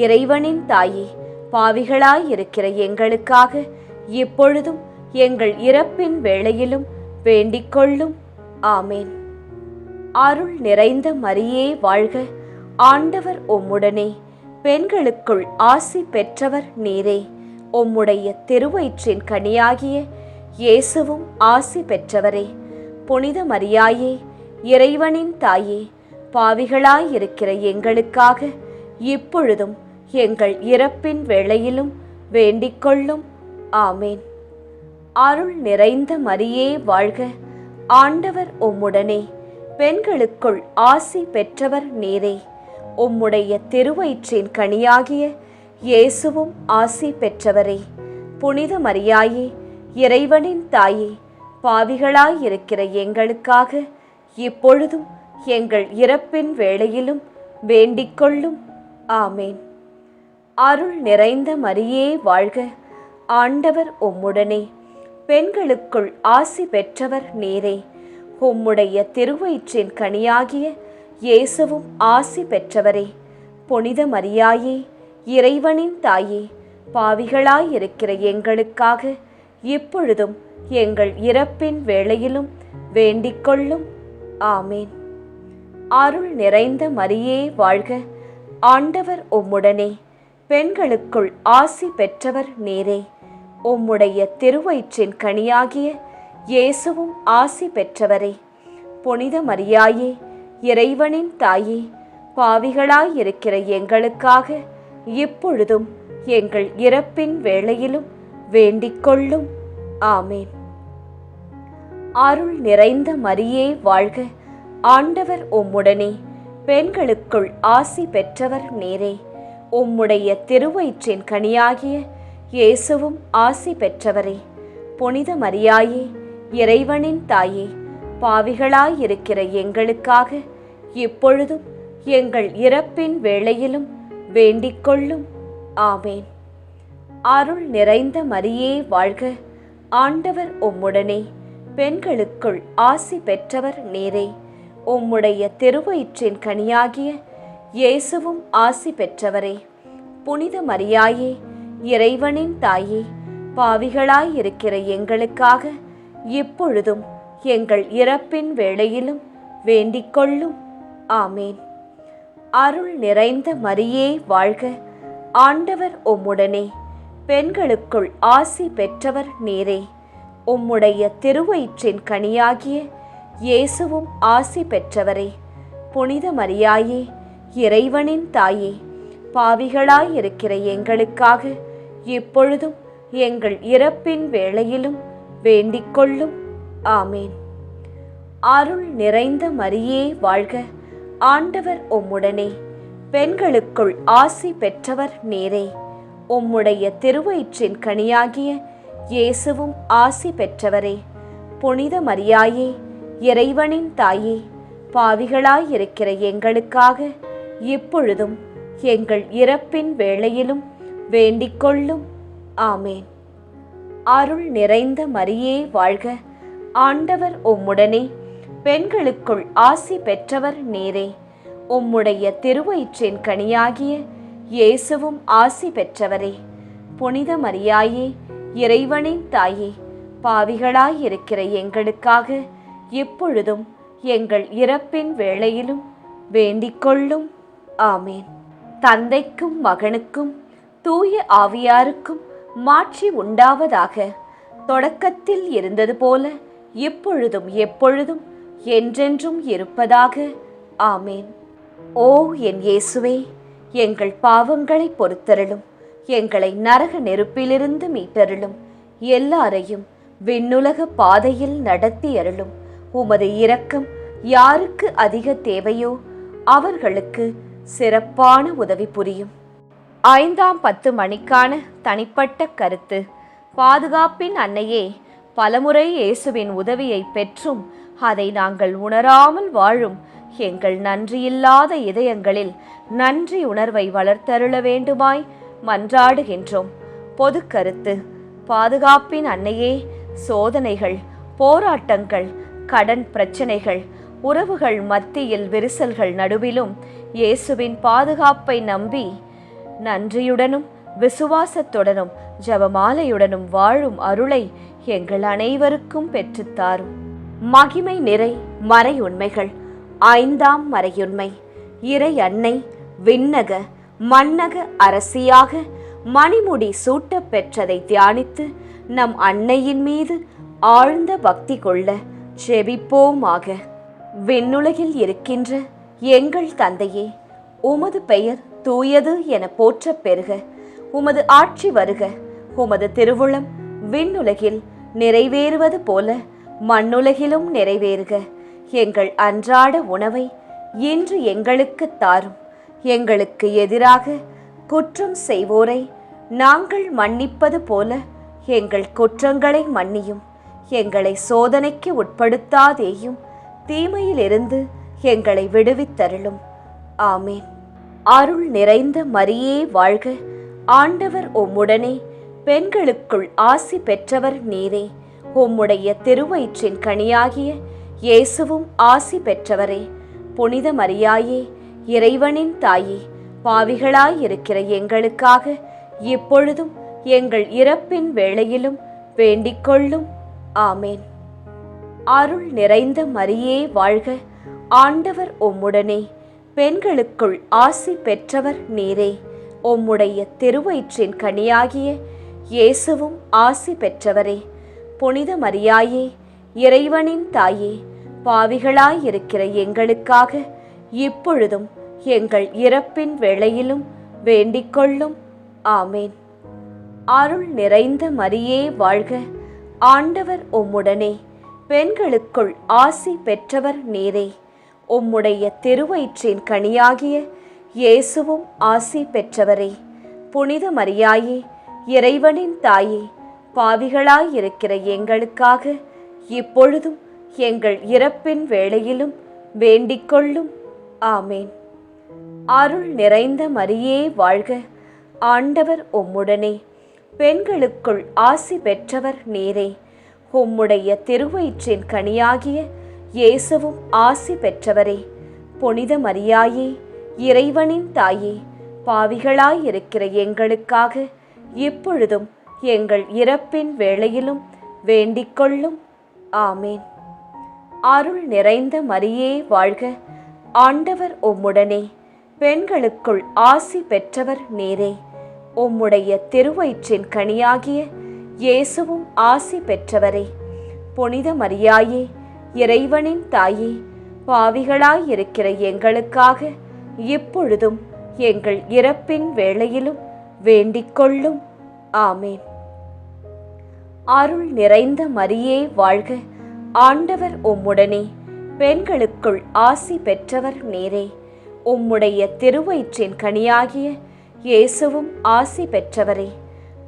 இறைவனின் தாயே, பாவிகளாயிருக்கிற எங்களுக்காக இப்பொழுதும் எங்கள் இறப்பின் வேளையிலும் வேண்டிக்கொள்ளும். ஆமேன். அருள் நிறைந்த மரியே வாழ்க. ஆண்டவர் உம்முடனே, பெண்களுக்குள் ஆசி பெற்றவர் நீரே. உம்முடைய திருவயிற்றின் கனியாகிய இயேசுவும் ஆசி பெற்றவரே. புனித மரியாயே, இறைவனின் தாயே, பாவிகளாயிருக்கிற எங்களுக்காக இப்பொழுதும் எங்கள் இறப்பின் வேளையிலும் வேண்டிக்கொள்ளும். ஆமேன். அருள் நிறைந்த மரியே வாழ்க. ஆண்டவர் உம்முடனே, பெண்களுக்குள் ஆசி பெற்றவர் நீரே. உம்முடைய திருவயிற்றின் கனியாகிய இயேசுவும் ஆசி பெற்றவரே. புனித மரியாயே, இறைவனின் தாயே, பாவிகளாயிருக்கிற எங்களுக்காக இப்பொழுதும் எங்கள் இறப்பின் வேளையிலும் வேண்டிக்கொள்ளும். ஆமேன். அருள் நிறைந்த மரியே வாழ்க. ஆண்டவர் உம்முடனே, பெண்களுக்குள் ஆசி பெற்றவர் நீரே. உம்முடைய திருவயிற்றின் கனியாகிய இயேசுவும் ஆசி பெற்றவரே. புனித மரியாயே, இறைவனின் தாயே, பாவிகளாயிருக்கிற எங்களுக்காக இப்பொழுதும் எங்கள் இறப்பின் வேளையிலும் வேண்டிக்கொள்ளும். ஆமேன். அருள் நிறைந்த மரியே வாழ்க. ஆண்டவர் உம்முடனே, பெண்களுக்குள் ஆசி பெற்றவர் நீரே. உம்முடைய திருவயிற்றின் கனியாகிய இயேசுவும் ஆசி பெற்றவரே. புனித மரியாயே, இறைவனின் தாயே, பாவிகளாயிருக்கிற எங்களுக்காக இப்பொழுதும் எங்கள் இறப்பின் வேளையிலும் வேண்டிக்கொள்ளும். ஆமேன். அருள் நிறைந்த மரியே வாழ்க. ஆண்டவர் உம்முடனே, பெண்களுக்குள் ஆசி பெற்றவர் நீரே. உம்முடைய திருவயிற்றின் கனியாகிய இயேசுவும் ஆசி பெற்றவரே. புனித மரியாயே, இறைவனின் தாயே, பாவிகளாயிருக்கிற எங்களுக்காக இப்பொழுதும் எங்கள் இறப்பின் வேளையிலும் வேண்டிக்கொள்ளும். ஆமேன். அருள் நிறைந்த மரியே வாழ்க. ஆண்டவர் உம்முடனே, பெண்களுக்குள் ஆசி பெற்றவர் நீரே. உம்முடைய திருவயிற்றின் கனியாகிய இயேசுவும் ஆசி பெற்றவரே. புனித மரியாயே, இறைவனின் தாயே, பாவிகளாயிருக்கிற எங்களுக்காக இப்பொழுதும் எங்கள் இறப்பின் வேளையிலும் வேண்டிக்கொள்ளும். ஆமேன். அருள் நிறைந்த மரியே வாழ்க. ஆண்டவர் உம்முடனே, பெண்களுக்குள் ஆசி பெற்றவர் நீரே. உம்முடைய திருவயிற்றின் கனியாகிய இயேசுவும் ஆசி பெற்றவரே. புனித மரியாயே, இறைவனின் தாயே, பாவிகளாயிருக்கிற எங்களுக்காக இப்பொழுதும் எங்கள் இறப்பின் வேளையிலும் வேண்டிக்கொள்ளும். ஆமேன். அருள் நிறைந்த மரியே வாழ்க. ஆண்டவர் உம்முடனே, பெண்களுக்குள் ஆசி பெற்றவர் நீரே. உம்முடைய திருவயிற்றின் கனியாகிய இயேசுவும் ஆசி பெற்றவரே. புனித மரியாயே, இறைவனின் தாயே, பாவிகளாயிருக்கிற எங்களுக்காக இப்பொழுதும் எங்கள் இறப்பின் வேளையிலும் வேண்டிக்கொள்ளும். ஆமேன். அருள் நிறைந்த மரியே வாழ்க, ஆண்டவர் உம்முடனே, பெண்களுக்குள் ஆசி பெற்றவர் நீரே. உம்முடைய திருவயிற்றின் கனியாகிய இயேசுவும் ஆசி பெற்றவரே. புனித மரியாயே, இறைவனின் தாயே, பாவிகளாயிருக்கிற எங்களுக்காக இப்பொழுதும் எங்கள் இறப்பின் வேளையிலும் வேண்டிக்கொள்ளும். ஆமேன். தந்தைக்கும் மகனுக்கும் தூய ஆவியாருக்கும் மாட்சி உண்டாவதாக. தொடக்கத்தில் இருந்தது போல இப்பொழுதும் எப்பொழுதும் என்றென்றும் இருப்பதாக. ஆமேன். ஓ என் இயேசுவே, எங்கள் பாவங்களை பொறுத்தருளும், எங்களை நரக நெருப்பிலிருந்து மீட்டருளும், எல்லாரையும் விண்ணுலக பாதையில் நடத்தி அருளும். உமது இரக்கம் யாருக்கு அதிக தேவையோ அவர்களுக்கு சிறப்பான உதவி புரியும். 5ஆம் 10 மணிக்கான தனிப்பட்ட கருத்து. பாதுகாப்பின் அன்னையே, பலமுறை இயேசுவின் உதவியை பெற்றும் அதை நாங்கள் உணராமல் வாழும் எங்கள் நன்றியில்லாத இதயங்களில் நன்றி உணர்வை வளர்த்தருள வேண்டுமாய் மன்றாடுகின்றோம். பொது கருத்து. பாதுகாப்பின் அன்னையே, சோதனைகள், போராட்டங்கள், கடன் பிரச்சனைகள், உறவுகள் மத்தியில் விரிசல்கள் நடுவிலும் இயேசுவின் பாதுகாப்பை நம்பி நன்றியுடனும் விசுவாசத்துடனும் ஜெபமாலையுடனும் வாழும் அருளை எங்கள் அனைவருக்கும் பெற்றுத்தாரும். மகிமை நிறை மறை உண்மைகள். 5ஆம் மறையுண்மை. இறை அன்னை விண்ணக மன்னக அரசியாக மணிமுடி சூட்ட பெற்றதை தியானித்து நம் அன்னையின் மீது ஆழ்ந்த பக்தி கொள்ள செபிப்போமாக. விண்ணுலகில் இருக்கின்ற எங்கள் தந்தையே, உமது பெயர் தூயது என போற்றப் பெறுக. உமது ஆட்சி வருக. உமது திருவுளம் விண்ணுலகில் நிறைவேறுவது போல மண்ணுலகிலும் நிறைவேறுக. எங்கள் அன்றாட உணவை இன்று எங்களுக்கு தாரும். எங்களுக்கு எதிராக குற்றம் செய்வோரை நாங்கள் மன்னிப்பது போல எங்கள் குற்றங்களை மன்னியும். எங்களை சோதனைக்கு உட்படுத்தாதேயும், தீமையிலிருந்து எங்களை விடுவித்தருளும். ஆமேன். அருள் நிறைந்த மரியே வாழ்க, ஆண்டவர் உம்முடனே, பெண்களுக்குள் ஆசி பெற்றவர் நீரே. உம்முடைய திருவயிற்றின் கனியாகிய இயேசுவும் ஆசி பெற்றவரே. புனித மரியாயே, இறைவனின் தாயே, பாவிகளாயிருக்கிற எங்களுக்காக இப்பொழுதும் எங்கள் இறப்பின் வேளையிலும் வேண்டிக்கொள்ளும். ஆமேன். அருள் நிறைந்த மரியே வாழ்க, ஆண்டவர் உம்முடனே, பெண்களுக்குள் ஆசி பெற்றவர் நீரே. உம்முடைய திருவயிற்றின் கனியாகிய இயேசுவும் ஆசி பெற்றவரே. புனித மரியாயே, இறைவனின் தாயே, பாவிகளாயிருக்கிற எங்களுக்காக இப்பொழுதும் எங்கள் இறப்பின் வேளையிலும் வேண்டிக்கொள்ளும். ஆமேன். அருள் நிறைந்த மரியே வாழ்க, ஆண்டவர் உம்முடனே, பெண்களுக்குள் ஆசி பெற்றவர் நீரே. உம்முடைய திருவயிற்றின் கனியாகிய இயேசுவும் ஆசி பெற்றவரே. புனித மரியாயே, இறைவனின் தாயே, பாவிகளாயிருக்கிற எங்களுக்காக இப்பொழுதும் எங்கள் இறப்பின் வேளையிலும் வேண்டிக்கொள்ளும். ஆமேன். அருள் நிறைந்த மரியே வாழ்க, ஆண்டவர் உம்முடனே, பெண்களுக்குள் ஆசி பெற்றவர் நீரே. உம்முடைய திருவயிற்றின் கனியாகிய இயேசுவும் ஆசி பெற்றவரே. புனித மரியாயே, இறைவனின் தாயே, பாவிகளாயிருக்கிற எங்களுக்காக இப்பொழுதும் எங்கள் இறப்பின் வேளையிலும் வேண்டிக்கொள்ளும். ஆமேன். அருள் நிறைந்த மரியே வாழ்க, ஆண்டவர் உம்முடனே, பெண்களுக்குள் ஆசி பெற்றவர் நீரே. உம்முடைய திருவயிற்றின் கனியாகிய இயேசுவும் ஆசி பெற்றவரே. புனித மரியாயே, இறைவனின் தாயே, பாவிகளாயிருக்கிற எங்களுக்காக இப்பொழுதும் எங்கள் இறப்பின் வேளையிலும் வேண்டிக்கொள்ளும். ஆமேன். அருள் நிறைந்த மரியே வாழ்க, ஆண்டவர் உம்முடனே, பெண்களுக்குள் ஆசி பெற்றவர் நீரே. உம்முடைய திருவயிற்றின் கனியாகிய இயேசுவும் ஆசி பெற்றவரே.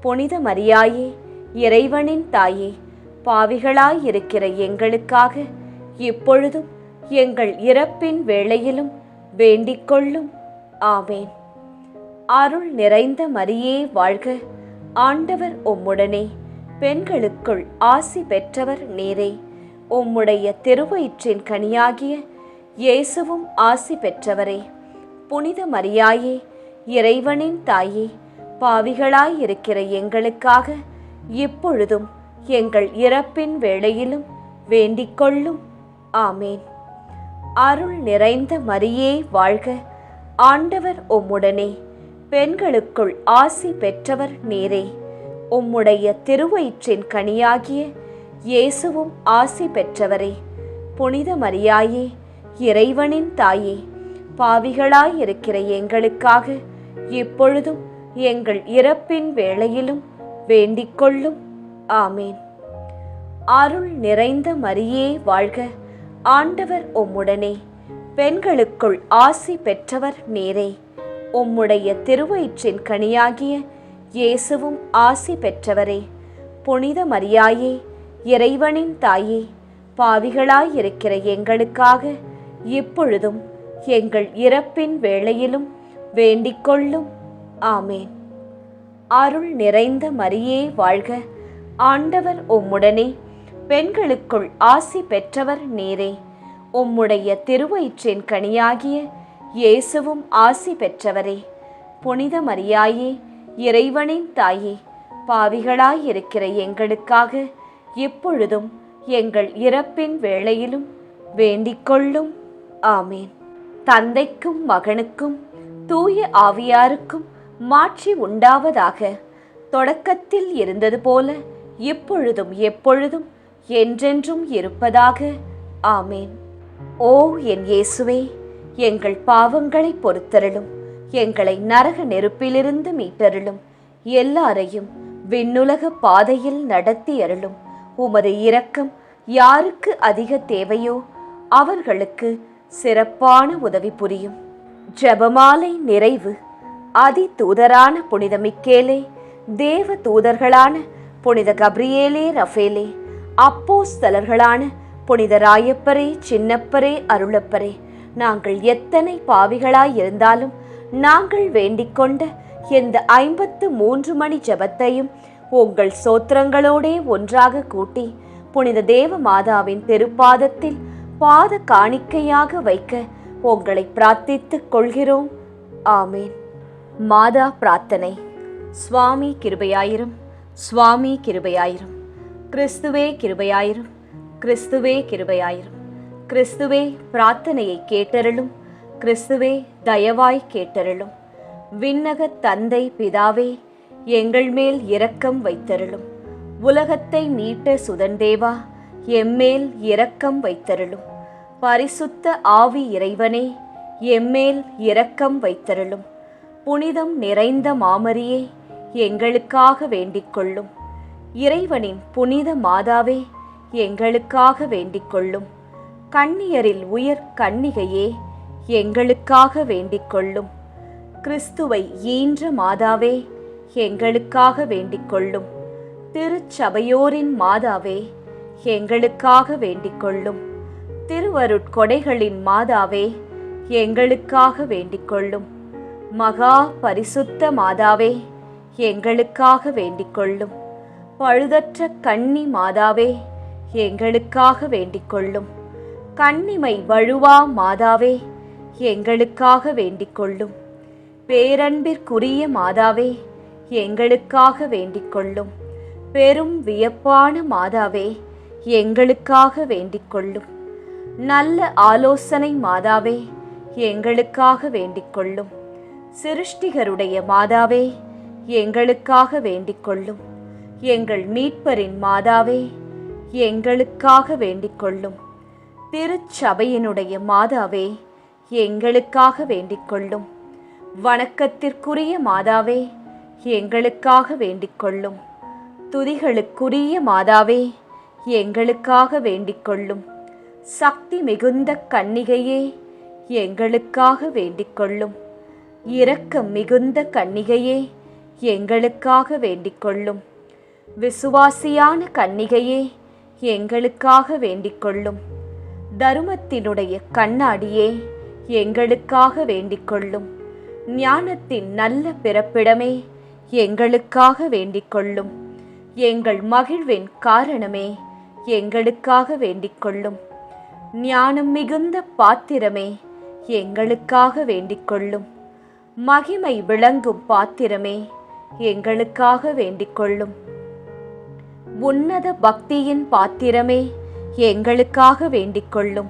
புனித மரியாயே, இறைவனின் தாயே, பாவிகளாயிருக்கிற எங்களுக்காக இப்பொழுதும் எங்கள் இறப்பின் வேளையிலும் வேண்டிக்கொள்ளும். ஆமேன். அருள் நிறைந்த மரியே வாழ்க, ஆண்டவர் உம்முடனே, பெண்களுக்குள் ஆசி பெற்றவர் நீரே. உம்முடைய திருவயிற்றின் கனியாகிய இயேசுவும் ஆசி பெற்றவரே. புனித மரியாயே, இறைவனின் தாயே, பாவிகளாயிருக்கிற எங்களுக்காக இப்பொழுதும் எங்கள் இறப்பின் வேளையிலும் வேண்டிக்கொள்ளும். ஆமேன். அருள் நிறைந்த மரியே வாழ்க, ஆண்டவர் உம்முடனே, பெண்களுக்குள் ஆசி பெற்றவர் நீரே. உம்முடைய திருவயிற்றின் கனியாகிய இயேசுவும் ஆசி பெற்றவரே. புனித மரியாயே, இறைவனின் தாயே, பாவிகளாயிருக்கிற எங்களுக்காக இப்பொழுதும் எங்கள் இறப்பின் வேளையிலும் வேண்டிக்கொள்ளும். ஆமேன். அருள் நிறைந்த மரியே வாழ்க, ஆண்டவர் உம்முடனே, பெண்களுக்குள் ஆசி பெற்றவர் நீரே. உம்முடைய திருவயிற்றின் கனியாகிய இயேசுவும் ஆசி பெற்றவரே. புனித மரியாயே, இறைவனின் தாயே, பாவிகளாயிருக்கிற எங்களுக்காக இப்பொழுதும் எங்கள் இறப்பின் வேளையிலும் வேண்டிக்கொள்ளும். ஆமேன். அருள் நிறைந்த மரியே வாழ்க, ஆண்டவர் உம்முடனே, பெண்களுக்குள் ஆசி பெற்றவர் நீரே. உம்முடைய திருவயிற்றின் கனியாகிய இயேசுவும் ஆசி பெற்றவரே. புனித மரியாயே, இறைவனின் தாயே, பாவிகளாயிருக்கிற எங்களுக்காக இப்பொழுதும் எங்கள் இறப்பின் வேளையிலும் வேண்டிக்கொள்ளும். ஆமேன். தந்தைக்கும் மகனுக்கும் தூய ஆவியாருக்கும் மாட்சி உண்டாவதாக. தொடக்கத்தில் இருந்தது போல இப்பொழுதும் எப்பொழுதும் என்றென்றும் இருப்பதாக. ஆமேன். ஓ என் இயேசுவே, எங்கள் பாவங்களை பொறுத்தருளும், எங்களை நரக நெருப்பிலிருந்து மீட்டருளும், எல்லாரையும் விண்ணுலக பாதையில் நடத்தி அருளும். உமது இரக்கம் யாருக்கு அதிக தேவையோ அவர்களுக்கு சிறப்பான உதவி புரியும். ஜெபமாலை நிறைவு. அதி தூதரான புனித மிக்கேலே, தேவ தூதர்களான புனித கப்ரியேலே, ரஃபேலே, அப்போஸ்தலர்களான புனித ராயப்பரே, சின்னப்பரே, அருளப்பரே, நாங்கள் எத்தனை பாவிகளாயிருந்தாலும் நாங்கள் வேண்டிக்கொண்ட இந்த 53 மணி ஜெபத்தையும் உங்கள் சோத்திரங்களோடே ஒன்றாக கூட்டி புனித தேவ மாதாவின் திருப்பாதத்தில் பாத காணிக்கையாக வைக்க உங்களை பிரார்த்தித்துக் கொள்கிறோம். ஆமேன். மாதா பிரார்த்தனை. சுவாமி கிருபையாயிரும், சுவாமி கிருபையாயிரும், கிறிஸ்துவே கிருபையாயிரும், கிறிஸ்துவே கிருபையாயிரும். கிறிஸ்துவே பிரார்த்தனையை கேட்டருளும், கிறிஸ்துவே தயவாய் கேட்டருளும். விண்ணக தந்தை பிதாவே, எங்கள் மேல் இரக்கம் வைத்தருளும். உலகத்தை மீட்ட சுதன்தேவா, எம்மேல் இரக்கம் வைத்தருளும். பரிசுத்த ஆவி இறைவனே, எம்மேல் இரக்கம் வைத்தருளும். புனிதம் நிறைந்த மாமரியே, எங்களுக்காக வேண்டிக்கொள்ளும். இறைவனின் புனித மாதாவே, எங்களுக்காக வேண்டிக்கொள்ளும். கன்னியரில் உயர் கன்னிகையே, எங்களுக்காக வேண்டிக்கொள்ளும். கிறிஸ்துவை ஈன்ற மாதாவே, எங்களுக்காக வேண்டிக்கொள்ளும். திருச்சபையோரின் மாதாவே, எங்களுக்காக வேண்டிக்கொள்ளும். திருவருட்கொடைகளின் மாதாவே, எங்களுக்காக வேண்டிக்கொள்ளும். மகா பரிசுத்த மாதாவே, எங்களுக்காக வேண்டிக்கொள்ளும். பழுதற்ற கன்னி மாதாவே, எங்களுக்காக வேண்டிக்கொள்ளும். கன்னிமை வழுவா மாதாவே, எங்களுக்காக வேண்டிக்கொள்ளும். பேரன்பிற்குரிய மாதாவே, எங்களுக்காக வேண்டிக்கொள்ளும். பெரும் வியப்பான மாதாவே, எங்களுக்காக வேண்டிக்கொள்ளும். நல்ல ஆலோசனை மாதாவே, எங்களுக்காக வேண்டிக்கொள்ளும். சிருஷ்டிகருடைய மாதாவே, எங்களுக்காக வேண்டிக்கொள்ளும். எங்கள் மீட்பரின் மாதாவே, எங்களுக்காக வேண்டிக்கொள்ளும். திருச்சபையினுடைய மாதாவே, எங்களுக்காக வேண்டிக்கொள்ளும். வணக்கத்திற்குரிய மாதாவே, எங்களுக்காக வேண்டிக்கொள்ளும். துதிகளுக்குரிய மாதாவே, எங்களுக்காக வேண்டிக்கொள்ளும். சக்தி மிகுந்த கன்னிகையே, எங்களுக்காக வேண்டிக்கொள்ளும். இரக்கம் மிகுந்த கன்னிகையே, எங்களுக்காக வேண்டிக்கொள்ளும். விசுவாசியான கன்னிகையே, எங்களுக்காக வேண்டிக் கொள்ளும். தருமத்தினுடைய கண்ணாடியே, எங்களுக்காக வேண்டிக் கொள்ளும். ஞானத்தின் நல்ல பிறப்பிடமே, எங்களுக்காக வேண்டிக் கொள்ளும். எங்கள் மகிழ்வின் காரணமே, எங்களுக்காக வேண்டிக் கொள்ளும். ஞானம் மிகுந்த பாத்திரமே, எங்களுக்காக வேண்டிக் கொள்ளும். மகிமை விளங்கும் பாத்திரமே, எங்களுக்காக வேண்டிக் கொள்ளும். உன்னத பக்தியின் பாத்திரமே, எங்களுக்காக வேண்டிக் கொள்ளும்.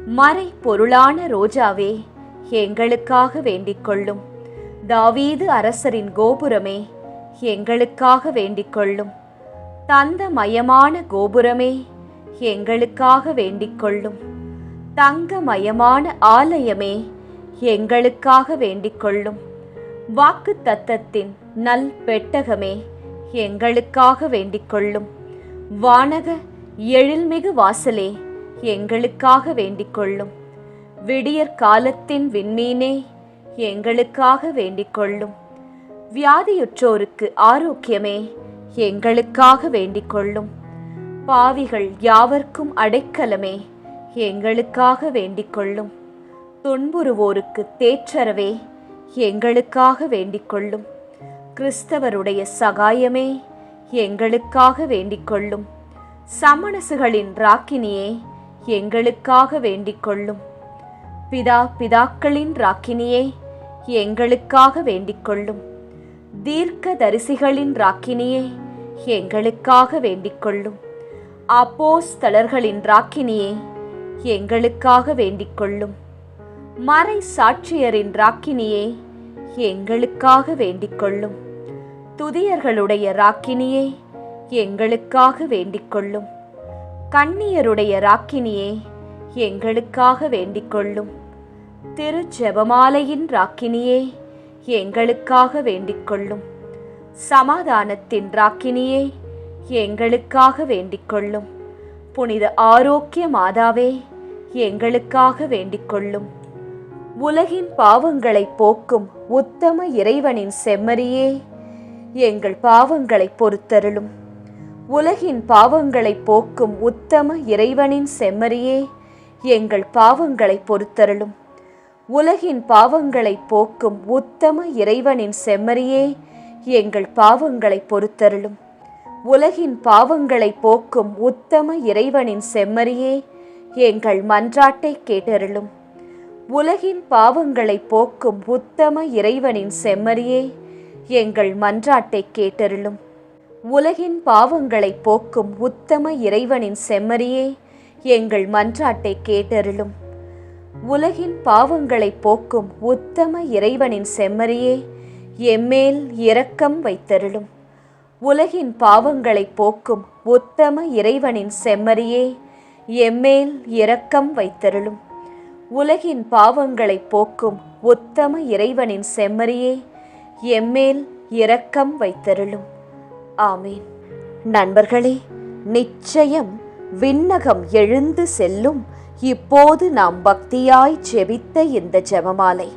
மறை பொருளான ரோஜாவே, எங்களுக்காக வேண்டிக் கொள்ளும். தாவீது அரசரின் கோபுரமே, எங்களுக்காக வேண்டிக் கொள்ளும். தந்தமயமான கோபுரமே, எங்களுக்காக வேண்டிக் கொள்ளும். தங்கமயமான ஆலயமே, எங்களுக்காக வேண்டிக் கொள்ளும். வாக்கு தத்தத்தின் நல் பெட்டகமே, எங்களுக்காக வேண்டிக் கொள்ளும். வானக எழில்மிகு வாசலே, எங்களுக்காக வேண்டிக் கொள்ளும். விடியற் காலத்தின் விண்மீனே, எங்களுக்காக வேண்டிக் கொள்ளும். வியாதியுற்றோருக்கு ஆரோக்கியமே, எங்களுக்காக வேண்டிக் கொள்ளும். பாவிகள் யாவர்க்கும் அடைக்கலமே, எங்களுக்காக வேண்டிக் கொள்ளும். துன்புறுவோருக்கு தேற்றரவே, எங்களுக்காக வேண்டிக் கொள்ளும். கிறிஸ்தவருடைய சகாயமே, எங்களுக்காக வேண்டிக் கொள்ளும். சமணசுகளின் ராக்கினியே, எங்களுக்காக வேண்டிக் கொள்ளும். பிதாக்களின் ராக்கினியே, எங்களுக்காக வேண்டிக் கொள்ளும். தீர்க்க தரிசிகளின் ராக்கினியே, எங்களுக்காக வேண்டிக் கொள்ளும். அப்போஸ்தலர்களின் ராக்கினியே, எங்களுக்காக வேண்டிக் கொள்ளும். மறை சாட்சியரின் ராக்கினியே, எங்களுக்காக வேண்டிக் கொள்ளும். துதியர்களுடைய ராக்கினியே, எங்களுக்காக வேண்டிக் கொள்ளும். கன்னியருடைய ராக்கினியே, எங்களுக்காக வேண்டிக் கொள்ளும். திரு ஜெபமாலையின் ராக்கினியே, எங்களுக்காக வேண்டிக் கொள்ளும். சமாதானத்தின் ராக்கினியே, எங்களுக்காக வேண்டிக் கொள்ளும். புனித ஆரோக்கிய மாதாவே, எங்களுக்காக வேண்டிக் கொள்ளும். உலகின் பாவங்களை போக்கும் உத்தம இறைவனின் செம்மறியே, எங்கள் பாவங்களை பொறுத்தருளும். உலகின் பாவங்களை போக்கும் உத்தம இறைவனின் செம்மறியே, எங்கள் பாவங்களை பொறுத்தருளும். உலகின் பாவங்களை போக்கும் உத்தம இறைவனின் செம்மறியே, எங்கள் பாவங்களை பொறுத்தருளும். உலகின் பாவங்களை போக்கும் உத்தம இறைவனின் செம்மறியே, எங்கள் மன்றாட்டை கேட்டருளும். உலகின் பாவங்களை போக்கும் உத்தம இறைவனின் செம்மறியே, எங்கள் மன்றாட்டை கேட்டருளும். உலகின் பாவங்களை போக்கும் உத்தம இறைவனின் செம்மறியே, எங்கள் மன்றாட்டை கேட்டருளும். உலகின் பாவங்களை போக்கும் உத்தம இறைவனின் செம்மறியே, எம்மேல் இரக்கம் வைத்தருளும். உலகின் பாவங்களை போக்கும் உத்தம இறைவனின் செம்மறியே, எம்மேல் இரக்கம் வைத்தருளும். உலகின் பாவங்களை போக்கும் உத்தம இறைவனின் செம்மறியே, எம்மேல் இரக்கம் வைத்தருளும். ஆமீன். நண்பர்களே, நிச்சயம் விண்ணகம் எழுந்து செல்லும் இப்போது நாம் பக்தியாய் ஜெபித்த இந்த ஜெபமாலை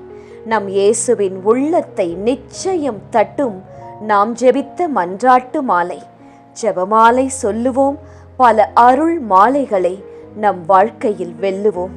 நம் இயேசுவின் உள்ளத்தை நிச்சயம் தட்டும். நாம் ஜெபித்த மன்றாட்டு மாலை. ஜெபமாலை சொல்லுவோம், பல அருள் மாலைகளை நம் வாழ்க்கையில் வெல்லுவோம்.